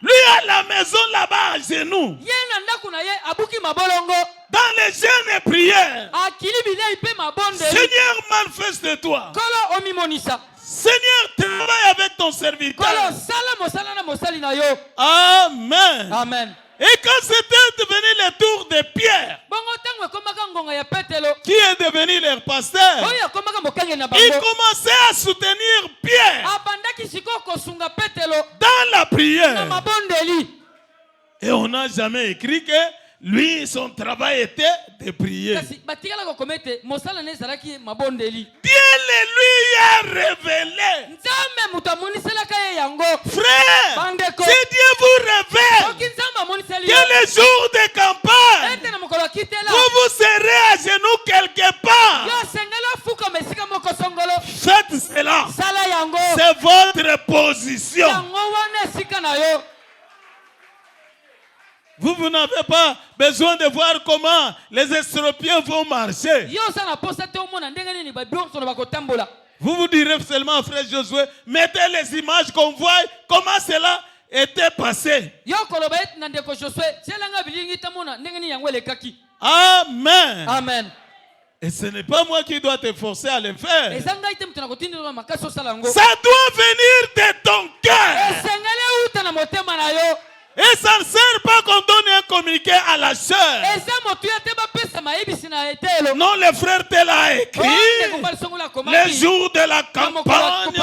Lui à la maison là-bas à genoux. Ye na ndako na ye abuki mabolongo. Dans les jeûnes et prières. Akili bilei pe mabonde. Seigneur, manifeste-toi. Kolo omimonisa. Seigneur, travaille avec ton serviteur. Kolo sala mosala na mosali na yo. Amen. Amen. Et quand c'était devenu le tour de Pierre, Bongo tango ekomaka ngonga ya Petelo. qui est devenu leur pasteur, Oyo ekomaka mokange na il bango. commençait à soutenir Pierre Abandaki siko kosunga Petelo dans la na prière. mabondeli. Et on n'a jamais écrit que lui, son travail était de prier. Kasi batikala ko komete mosala ne zalaki mabondeli. Dieu le lui a révélé. Nzambe mutu amoniselaka ye yango. Frère, Bandeko. si Dieu vous révèle Soki Nzambe amoniseli que yo. les jours de campagne, Ete na mokolo kitela. vous serez à genoux quelque part. Yo sengela fuka mesika moko songolo. Faites cela. Sala yango. C'est votre position. Yango wana esika na yo. Vous n'avez pas besoin de voir comment les Estropiens vont marcher. Yo sana posa te omona ndenge nini ba bionso na bakotambola. Vous vous direz seulement, frère Josué, mettez les images qu'on voit comment cela était passé. Yo koloba et na ndeko Josué, selanga bilingi tamona ndenge nini yango elekaki. Amen. Amen. Et ce n'est pas moi qui dois te forcer à le faire. Ezanga item tuna kotinda makaso sala ngo. Ça doit venir de ton cœur. Esengele uta na motema na yo. Et ça ne sert pas qu'on donne un communiqué à la chair. Eza motu ya te ba pesa mayibi na etelo. Non, le frère te l'a écrit. Le jour de la campagne,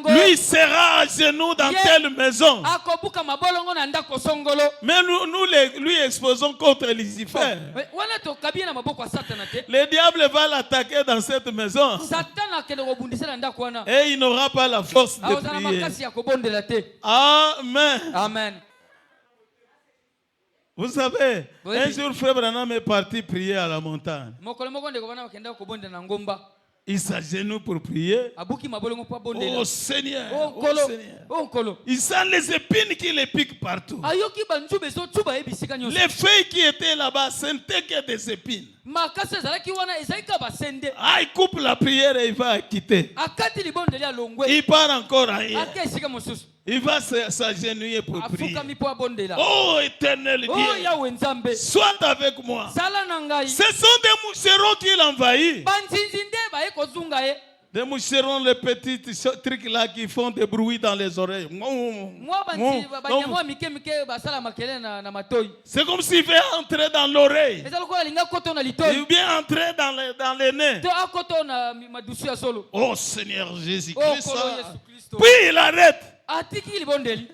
lui Lui sera à genoux dans telle maison. akobuka mabolongo na ndako songolo. Mais nous lui exposons contre Lucifer. Wana tokabi na maboko ya Satana te. Le diable va l'attaquer dans cette maison. Satana akende kobundisa na ndako wana. Et il n'aura pas la force de Aozana prier. makasi ya kobondela te. Amen. Amen. Vous savez, Oui. un jour, Frère Branham est parti prier à la montagne. Mokolo moko ndeko bana bakenda kobondela na ngomba. Il s'agenouille pour prier. Abuki mabolongo po bondela. Oh Seigneur, Oh oh kolo. Seigneur. Oh kolo. Il sent les épines qui les piquent partout. Ayoki banjube zo tuba ebisika nyonso. Les feuilles qui étaient là-bas sentaient que des épines. Makasi ezalaki wana ezalika basende. Ah, il coupe la prière et il va quitter. Akati libondeli alongwe. Il part encore ailleurs. Ake esika mosusu. Il va s'agenouiller pour prier. Afukami po abondela. Oh éternel Oh Dieu, Yahweh Nzambe. sois avec moi. Sala na ngai. Ce sont des moucherons qui l'envahissent. Banzinzi nde baye kozunga ye. Des moucherons, les petits trucs là qui font des bruits dans les oreilles. Mwa banzi banyamwa mike mike basala makele na matoi. C'est comme s'il veut entrer dans l'oreille. Eza lokola linga koto na Il litoi. veut bien entrer dans les nez. To akoto na madusu ya solo. Oh Seigneur Oh Jésus-Christ. kolo Yesu Kristo. Puis il arrête. Atiki libondeli.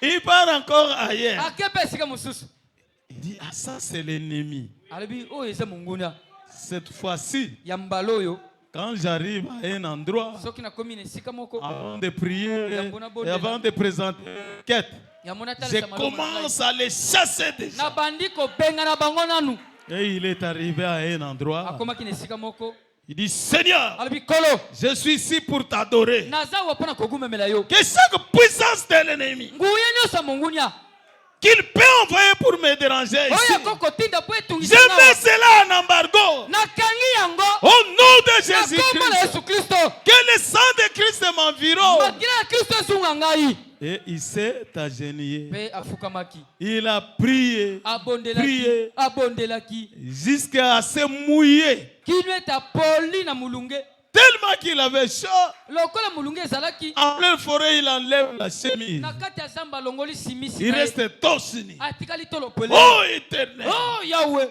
Il part encore ailleurs. Akepe esika mosusu. Il dit, ah ça c'est l'ennemi. Alobi o eza monguna. Cette fois-ci, Ya mbalo yo. quand j'arrive à un endroit, Soki na komi na esika moko. avant de prier et avant de présenter une quête, Ya mona je talisa maloba. commence à les chasser déjà. Na bandi ko benga na bango nanu. Et il est arrivé à un endroit. Akomaki na esika moko. Il dit, Seigneur, Alobi kolo. je suis ici pour t'adorer. Naza wapana kogumemela yo. Que chaque puissance de l'ennemi Nguye nyosa mongunya. qu'il peut envoyer pour me déranger ici, Oya koko tinda po je etungisa. mets cela en embargo. Na kangi yango. Au nom de Na kombo na Jésus-Christ, Yesu Kristo. que le sang de Christ m'environne. Makila ya Kristo esunga ngai. Et il s'est agenouillé. Pe afukamaki. Il a prié Abondelaki. Prier. Abondelaki. jusqu'à se mouiller. Kino eta poli na mulunge. Tellement qu'il avait chaud. Lokola mulunge ezalaki. En pleine forêt, il enlève la chemise. Na kati ya zamba longoli simisi. Il na ye. reste torse nu. Atikali tolo pele. Oh éternel. Oh Yahweh.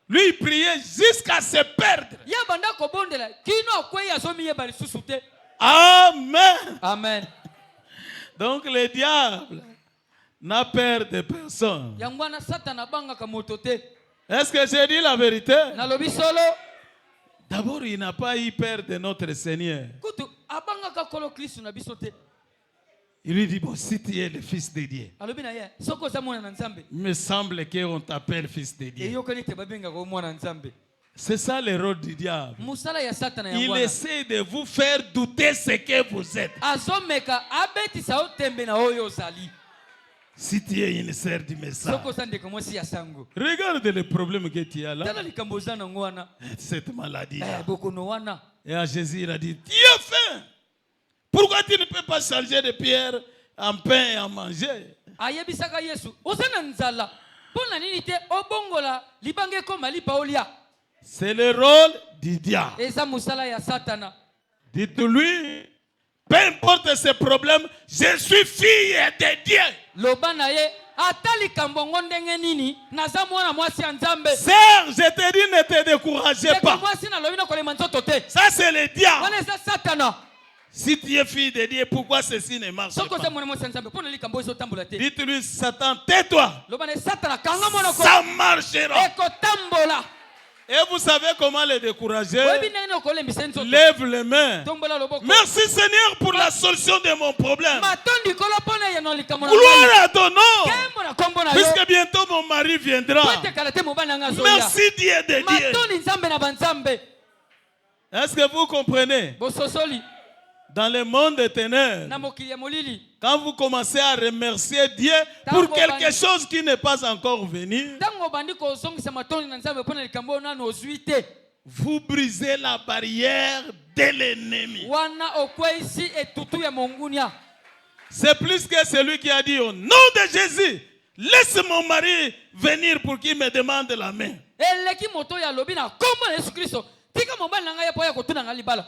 Lui, il priait jusqu'à se perdre. Ya banda kobondela. Kino akwei azomi yeba lisusu te. Amen. Amen. Donc le diable n'a peur de personne. Yangwana Satana banga kamoto te. Est-ce que j'ai dit la vérité? Nalobi solo. D'abord, il n'a pas eu peur de notre Seigneur. Kutu abanga ka kolo Kristo na biso te. Il lui dit, bon, si tu es le fils de Dieu, Alobi na ye. Soko za mwana na Nzambe. il me semble qu'on t'appelle fils de Dieu. Eyokani te babenga ko mwana na Nzambe. C'est ça le rôle du diable. Musala ya Satana Il yangwana. essaie de vous faire douter ce que vous êtes. Azomeka abetisa otembe na oyo ozali. Si tu es une sœur du message, Soko sande ko mwasi ya sango. regarde le problème que tu as là, Tala likambo za na ngwana. cette maladie. Bokono wana. Et à Jésus, il a dit, tu as faim. Pourquoi tu ne peux pas changer de pierre en pain et en manger? Ayebisaka Yesu. Osana nzala. Pona nini te obongola libange koma lipa olia. C'est le rôle du diable. Eza musala ya Satana. Dites-lui, peu importe ses problèmes, je suis fille de Dieu. Loba na ye atali kambongo ndenge nini naza mwana mwasi ya Nzambe. Sœur, je te dis, ne te découragez Ndeko pas. mwasi na lobi na kolema nzoto te. Ça, c'est le diable. Wana eza Satana. Si tu es fille de Dieu, pourquoi ceci ne marche Soko za pas? mwana mwasi ya Nzambe pona likambo ezo tambola te. Dites-lui, Satan, tais-toi. Loba na Satana kanga monoko. Ça marchera. Eko tambola. Et vous savez comment le décourager? Webi na ino kolembisa nzoto. Lève les mains. Tombola loboko. Merci Seigneur pour la solution de mon problème. Matondi kolo pona ye no likambo na. Gloire à ton nom. Kembo na kombo na yo. Puisque bientôt mon mari viendra. Pate kalate mobana nga zoya. Merci Dieu de Dieu. Matondi Nzambe na banzambe. Est-ce que vous comprenez? Bososoli. Dans le monde des ténèbres, Na mokili ya molili. quand vous commencez à remercier Dieu pour quelque chose qui n'est pas encore venu, Tango bandi ko zongisa matondi na Nzambe pona likambo na no zuite. vous brisez la barrière de l'ennemi. Wana okweisi etutu ya mongunia. C'est plus que celui qui a dit au nom de Jésus, laisse mon mari venir pour qu'il me demande la main. Eleki moto ya lobi na kombo na Yesu Kristo. Tika mobali na ngai po ya kotuna ngai libala.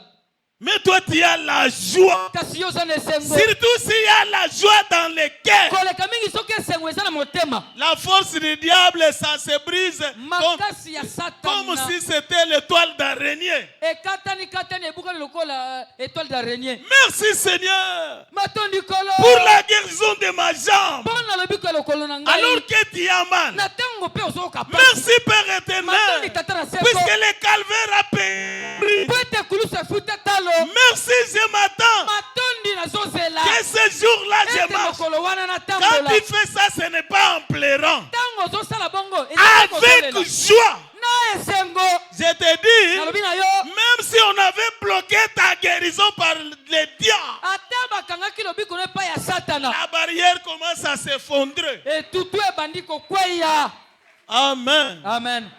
Mais toi, tu as la joie. kasi yo oza na esengo Surtout s'il y a la joie dans le cœur. koleka mingi soki esengo eza na motema La force du diable, ça se brise makasi ya comme satana si c'était l'étoile d'araignée. ekatani ebukani lokola étoile d'araignée. Merci Seigneur matondi kolo pour la guérison de ma jambe. mpona lobiko ya lokolo na ngai Alors que tu as mal. na ntango mpe ozoyoka Merci Père matondi éternel. tata na Puisque seko le calvaire a payé. po ete kulusu efuta talo Merci, je m'attends matondi nazozela que ce jour-là je ete marche. mokolo wana Quand natambola tu fais ça, ce n'est pas en pleurant. ntango ozosala bongo eza Avec kozolela. joie. na esengo Je te dis, nalobi na yo même si on avait bloqué ta guérison par les diables, ata bakangaki lobiko no epai ya satana la barrière commence à s'effondrer. etutu ebandi kokweya. Amen. Amen.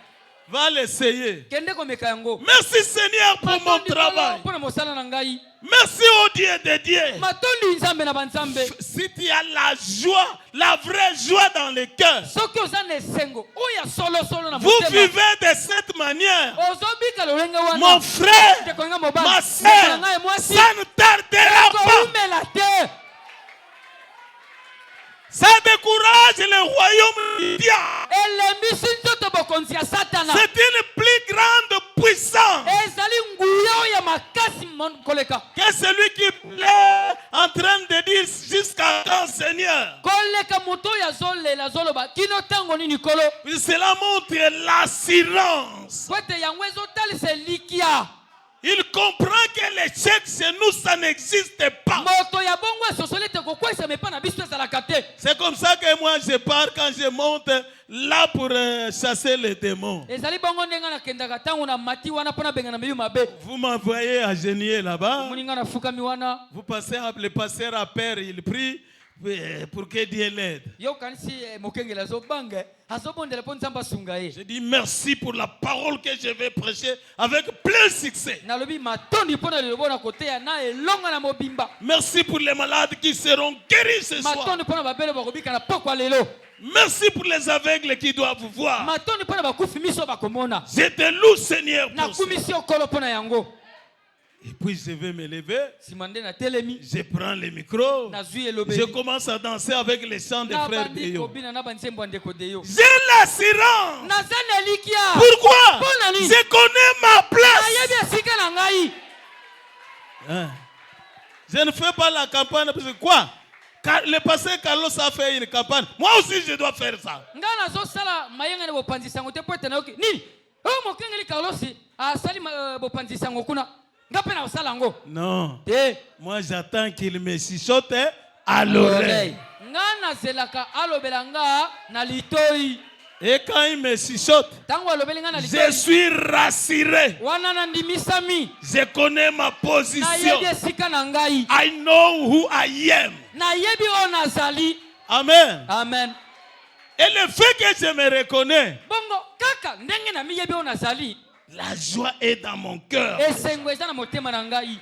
Va l'essayer. Kende komeka yango. Merci Seigneur pour mon travail. Mpona mosala na ngai. Merci au Dieu de Dieu. Matondi nzambe na banzambe. Si tu as la joie, la vraie joie dans le cœur, soki oza na esengo oya solo na vous motema vivez de cette manière. ozobika lolenge wana Mon frère, ndeko nga mobali ma ndeko na soeur, ngai mwasi ça ne tardera pas. koumela te Ça décourage le royaume du diable. elembisi nzoto bokonzi ya satana C'est une plus grande puissance ezali nguya oyo ya makasi koleka que celui qui plaît en train de dire jusqu'à quand, Seigneur. koleka moto oyo azolela azoloba kino ntango nini kolo Cela montre l'assurance. po ete yango ezotalisa elikia Il comprend que l'échec chez nous, ça n'existe pas. moto ya bongo esosoli ete kokwesama epai na biso ezalaka te. C'est comme ça que moi je pars quand je monte là pour chasser les démons. ezali bongo ndenge nakendaka ntango na mati wana mpo nabengana miyu mabe Vous m'envoyez à genouiller là-bas. moninga nafukami wana Vous passez, le pasteur à père, il prie pour que Dieu l'aide. yo kanisi mokengeli azobanga azobondela mpo nzambe asunga ye. Je dis merci pour la parole que je vais prêcher avec plein succès. nalobi matondi mpo na lilobo na koteya na elonga na mobimba. Merci pour les malades qui seront guéris ce soir. matondi mpo na babele bakobika na pokwa lelo. Merci pour les aveugles qui doivent voir. matondi mpo na bakufi miso bakomona. Je te loue, Seigneur, pour ça. nakumisi okolo mpo na yango. Et puis je vais me lever. nsima nde natelemi Je prends le micro. nazwi Je elobeli commence à danser avec les chants des frères de nabandi Yo. kobina na banzembo ya ndeko deyo. J'ai l'assurance. naza na elikia Pourquoi? Mpo na nini? Je connais ma place. nayebi esika na ngai. Hein? Je ne fais pas la campagne parce que quoi? Le pasteur Carlos a fait une campagne. Moi aussi, je dois faire ça. ngai nazosala mayengani bopanzi sango te po ete nayoki nini oyo mokengeli carlosi asali bopanzi sango kuna nga mpe na kosala yango Non. te. Moi, j'attends qu'il me chuchote à l'oreille. nga nazelaka alobela nga na litoi. Et quand il me chuchote, ntango alobeli nga na je litoi suis rassuré. wana nandimisami Je connais ma position. nayebi esika na ngai I know who I am. nayebi oyo nazali. Amen. amen. Et le fait que je me reconnais, bongo kaka ndenge na miyebi oyo nazali la joie est dans mon cœur. esengo eza na motema na ngai.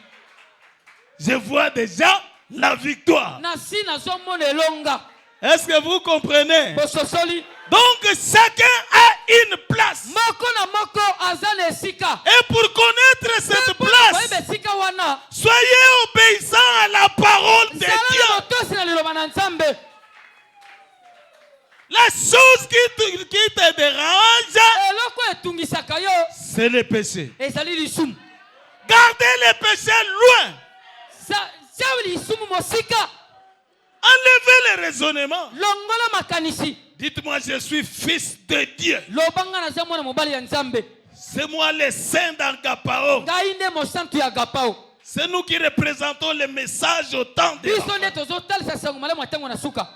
Je vois déjà la victoire. nasi nazomona elonga Est-ce que vous comprenez? bososoli. Donc chacun a une place. moko na moko aza na esika. Et pour connaître cette place, koyeba esika wana soyez obéissants à la parole de zala na Dieu. motosi na liloba na nzambe. La chose qui te dérange, eloko etungisaka yo c'est le péché. ezali lisumu. Gardez le péché loin. tia lisumu mosika. Enlevez le raisonnement. longola makanisi. Dites-moi, je suis fils de Dieu. lobanga naza mwana mobali ya nzambe. C'est moi le saint d'Agapao. ngai nde mosantu ya gapao. C'est nous qui représentons le message au temps de biso l'enfant. nde tozotalisa sango malamu ya ntango na suka.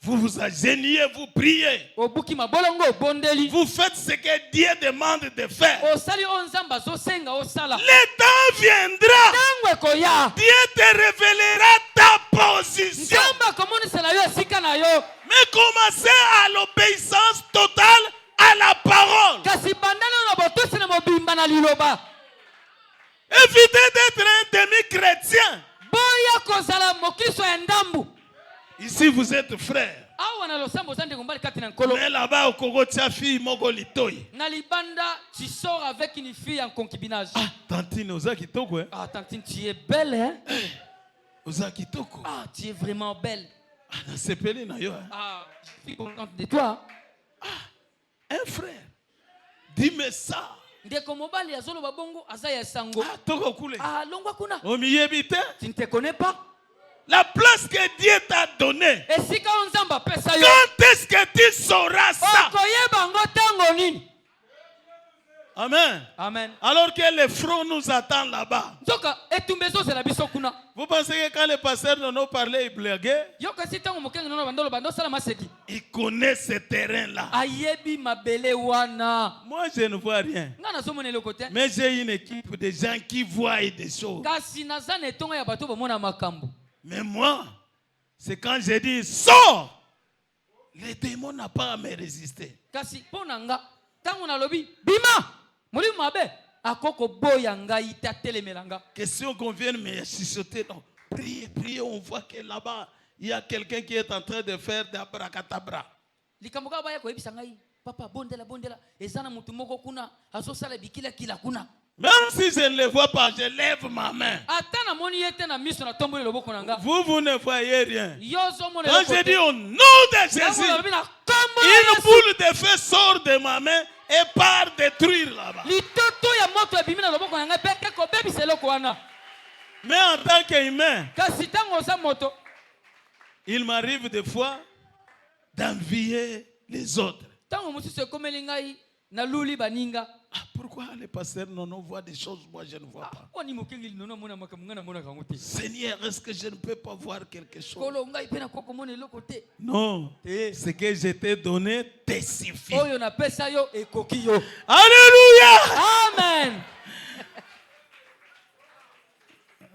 Vous vous agenouillez, vous priez. obuki mabolongo obondeli. Vous faites ce que Dieu demande de faire. osali oyo nzambe azosenga osala. Le temps viendra. ntango ekoya Dieu te révélera ta position. nzambe akomonisela yo esika na yo. Mais commencez à l'obéissance totale à la parole. kasi bandana na botosi na mobimba na liloba. Évitez d'être un demi-chrétien. boya kozala mokristo ya ndambu. Ici, vous êtes frères. awa na losambo zande kombali kati na nkolo. Mais là-bas, au Congo, tia fille moko litoi. Na libanda, tu sors avec une fille en concubinage. Ah, tantine, oza kitoko, hein? Ah, tantine, tu es belle, hein? Oza kitoko. Ah, tu es vraiment belle. Ah, na sepeli na yo, hein? Ah, je suis contente de toi. Un frère, dis-moi ça. Ndeko mobali azolo babongo azaya sango. Ah, toko kule. Ah, longwa kuna. Omiyebite. Tu ne te connais pas? La place que Dieu t'a donnée. Et si quand nzamba pesa yo. Quand est-ce que tu sauras ça? Okoyeba ngo tango nini? Amen. Amen. Alors que le front nous attend là-bas. Zoka etumbezo c'est la biso kuna. Vous pensez que quand le pasteur Nono parlait, il blaguait? Yoka si tango mokenge nono bandolo bando sala maseki. Il connaît ce terrain-là. Ayebi mabele wana. Moi, je ne vois rien. Nga nazomona le côté. Mais j'ai une équipe de gens qui voient des choses. Kasi nazana etonga ya bato bomona makambo. Mais moi, c'est quand j'ai dit sors, le démon n'a pas à me résister. Kasi pona nga tango na lobi bima. Moli mabe akoko boya ngai ta telemelanga. Question qu'on vienne me chuchoter. Non, priez, priez, on voit que là-bas, il y a quelqu'un qui est en train de faire des abracadabra. Likamboka baya ko ebisa ngai. Papa bondela bondela ezana mutu moko kuna aso sala bikila kila kuna. Même si je ne le vois pas, je lève ma main. Atana moni yete na miso na tombole loboko nanga. Vous ne voyez rien. Yozo mona. Quand je dis au nom de Jésus, une boule de feu sort de ma main et part détruire là-bas. Litoto ya moto ebimina loboko nanga peke ko bebisa loko wana. Mais en tant qu'humain, Kasi tango sa moto. il m'arrive des fois d'envier les autres. Tango mususu ekomeli ngai na luli baninga. Ah, pourquoi les pasteurs Nono voient des choses, moi je ne vois pas? Oni mokengi linono mona makamungana mona kangote. Seigneur, est-ce que je ne peux pas voir quelque chose? Kolo ngai pena koko mona loko te. Non, ce que je t'ai donné te suffit. Oyo na pesa yo ekoki yo. Alléluia! Amen.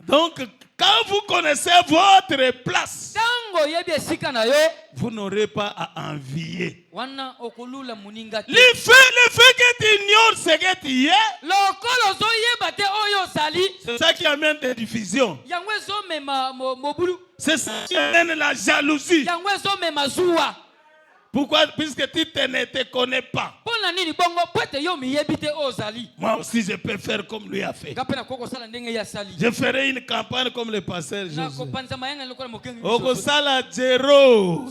Donc, quand vous connaissez votre place, Tango yebi esika na yo. vous n'aurez pas à envier. Wana okolula muninga te. Le fait que tu ignores ce que tu es, Lokolo zo yeba te oyo sali. c'est ça qui amène des divisions. Yango zo mema mobulu. C'est ça qui amène la jalousie. Yango zo mema zuwa. Pourquoi? Puisque tu ne te connais pas. Pona nini bongo pete yo miyebi te ozali. Moi aussi, je peux faire comme lui a fait. Ngapena koko sala ndenge ya sali. Je ferai une campagne comme le pasteur Na José. kopanza mayanga lokola mokengi. Oko sala zéro.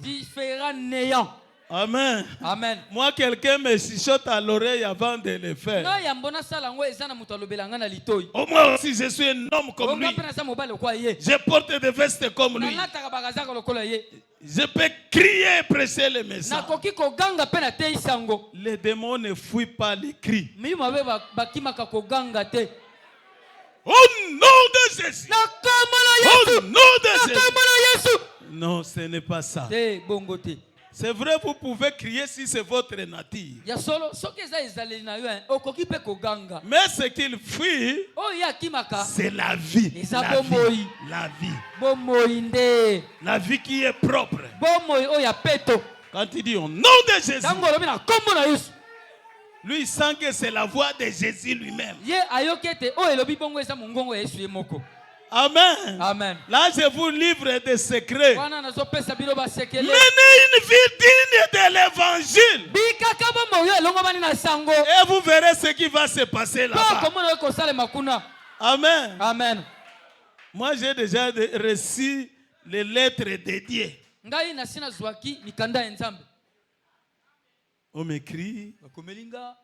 Différent néant. Amen. Amen. Moi, quelqu'un me chuchote à l'oreille avant de le faire. Na ya mbona sala ngo ezana mutu alobelanga na litoi. Au moins aussi, je suis un homme comme lui. Ngapena sa mobile kwa ye. Je porte des vestes comme Na lui. lataka bagazaka lokola ye. Je peux crier et prêcher le message. Na koki koganga pena te isango. Les démons ne fuient pas les cris. Mi mabe bakimaka koganga te. Au nom de Jésus. Na komona Yesu. Au nom de Na Jésus. komona Yesu. Non, ce n'est pas ça. Te bongo te. C'est vrai, vous pouvez crier si c'est votre nature. Ya solo soki eza ezaleli na yo okoki pe koganga. Mais ce qu'il fuit, Oh ya kimaka. c'est la vie. Eza La bomoi. vie. La vie. Bomoi nde. La vie qui est propre. Bomoi oya peto. Quand il dit au nom de Jésus, Tango lobi na kombo na Yesu. lui il sent que c'est la voix de Jésus lui-même. Ye ayokete o elobi bongo eza mongongo ya Yesu ye moko. Amen. Amen. Là, je vous livre des secrets. Wana nazopesa bino basekele. Menez une vie digne de l'évangile. Bikaka bombo yo elongo bani na sango. Et vous verrez ce qui va se passer Po là-bas. komona yo kosala makuna. Amen. Amen. Moi, j'ai déjà reçu les lettres dédiées. Ngai na sina zwaki mikanda ya Nzambe. On m'écrit, Bakomelinga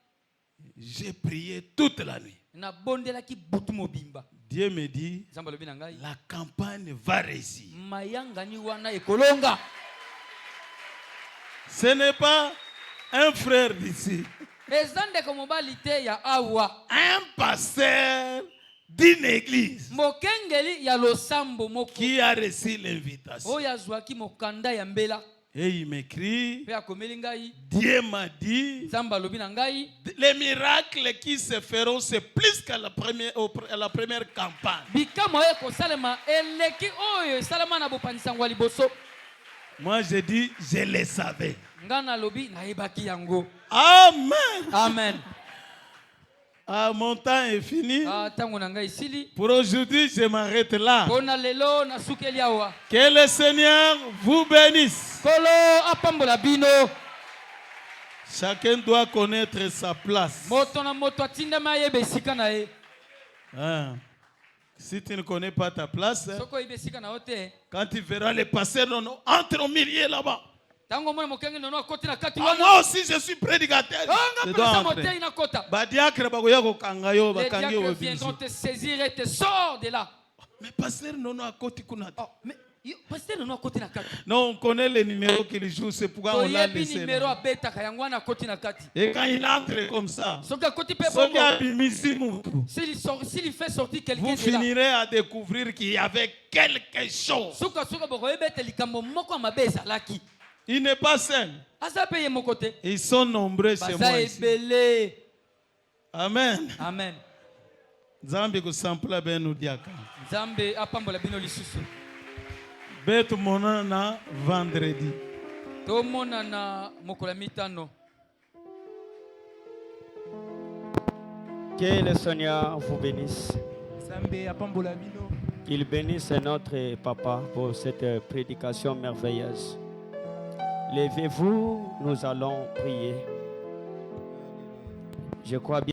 j'ai prié toute la nuit. na bondelaki butu mobimba. Dieu me dit, Nzambe lobi na ngai. la campagne va réussir. Mayangani wana ekolonga. Ce n'est pas un frère d'ici, Ezande ko mobali te ya awa. un pasteur d'une église Mokengeli ya losambo moko. qui a reçu l'invitation. Oya zwaki mokanda ya mbela. Et il m'écrit, Pe akomeli ngai. Dieu m'a dit, Nzambe lobi na ngai. les miracles qui se feront, c'est plus qu'à la première campagne. Bikamo e kosalema eleki oyo salama na bopanisa liboso. Moi, je dis, je le savais. Ngana lobi na ebaki yango. Amen. Amen. Ah, mon temps est fini. Tango na ngai esili. Pour aujourd'hui, je m'arrête là. Pona lelo na sukeli awa. Que le Seigneur vous bénisse. Kolo apambola bino. Chacun doit connaître sa place. Moto na moto atinda mayebe esika na ye. Hein. Si tu ne connais pas ta place, Soko ibesika na ote. quand tu verras les pasteurs entre au milieu là-bas. Tango mona mokenge nono akoti na kati Ah, wana. moi aussi, je suis prédicateur. Je dois Nga entrer. motei na kota. Badiakre bagoya kokanga yo, Les bakangi yo diacres biso. viendront te saisir et te sort de là. Mais pasteur nono akoti kuna. Oh, mais pasteur nono akoti na kati. Non, on connaît les numéros qu'il joue, c'est pourquoi on l'a Toyebi laissé. numéro là. abetaka yango wana akoti na kati. Et quand il entre comme ça, Soki akoti pe soki bongo. abimisi mutu, S'il fait sortir quelqu'un vous de là. finirez à découvrir qu'il y avait quelque chose. Soka bokoyeba ete likambo moko mabe ezalaki. Il n'est pas seul. Aza pe ye moko te. Ils sont nombreux chez Baza moi ici. ebele. Amen. Amen. Nzambe kusampula benu diaka. Nzambe apambola bino lisusu. Betu monana vendredi. Tomonana mokolo ya mitano. Que le Seigneur vous bénisse. Nzambe apambola bino. Qu'il bénisse notre papa pour cette prédication merveilleuse. Levez-vous, nous allons prier. Je crois bien.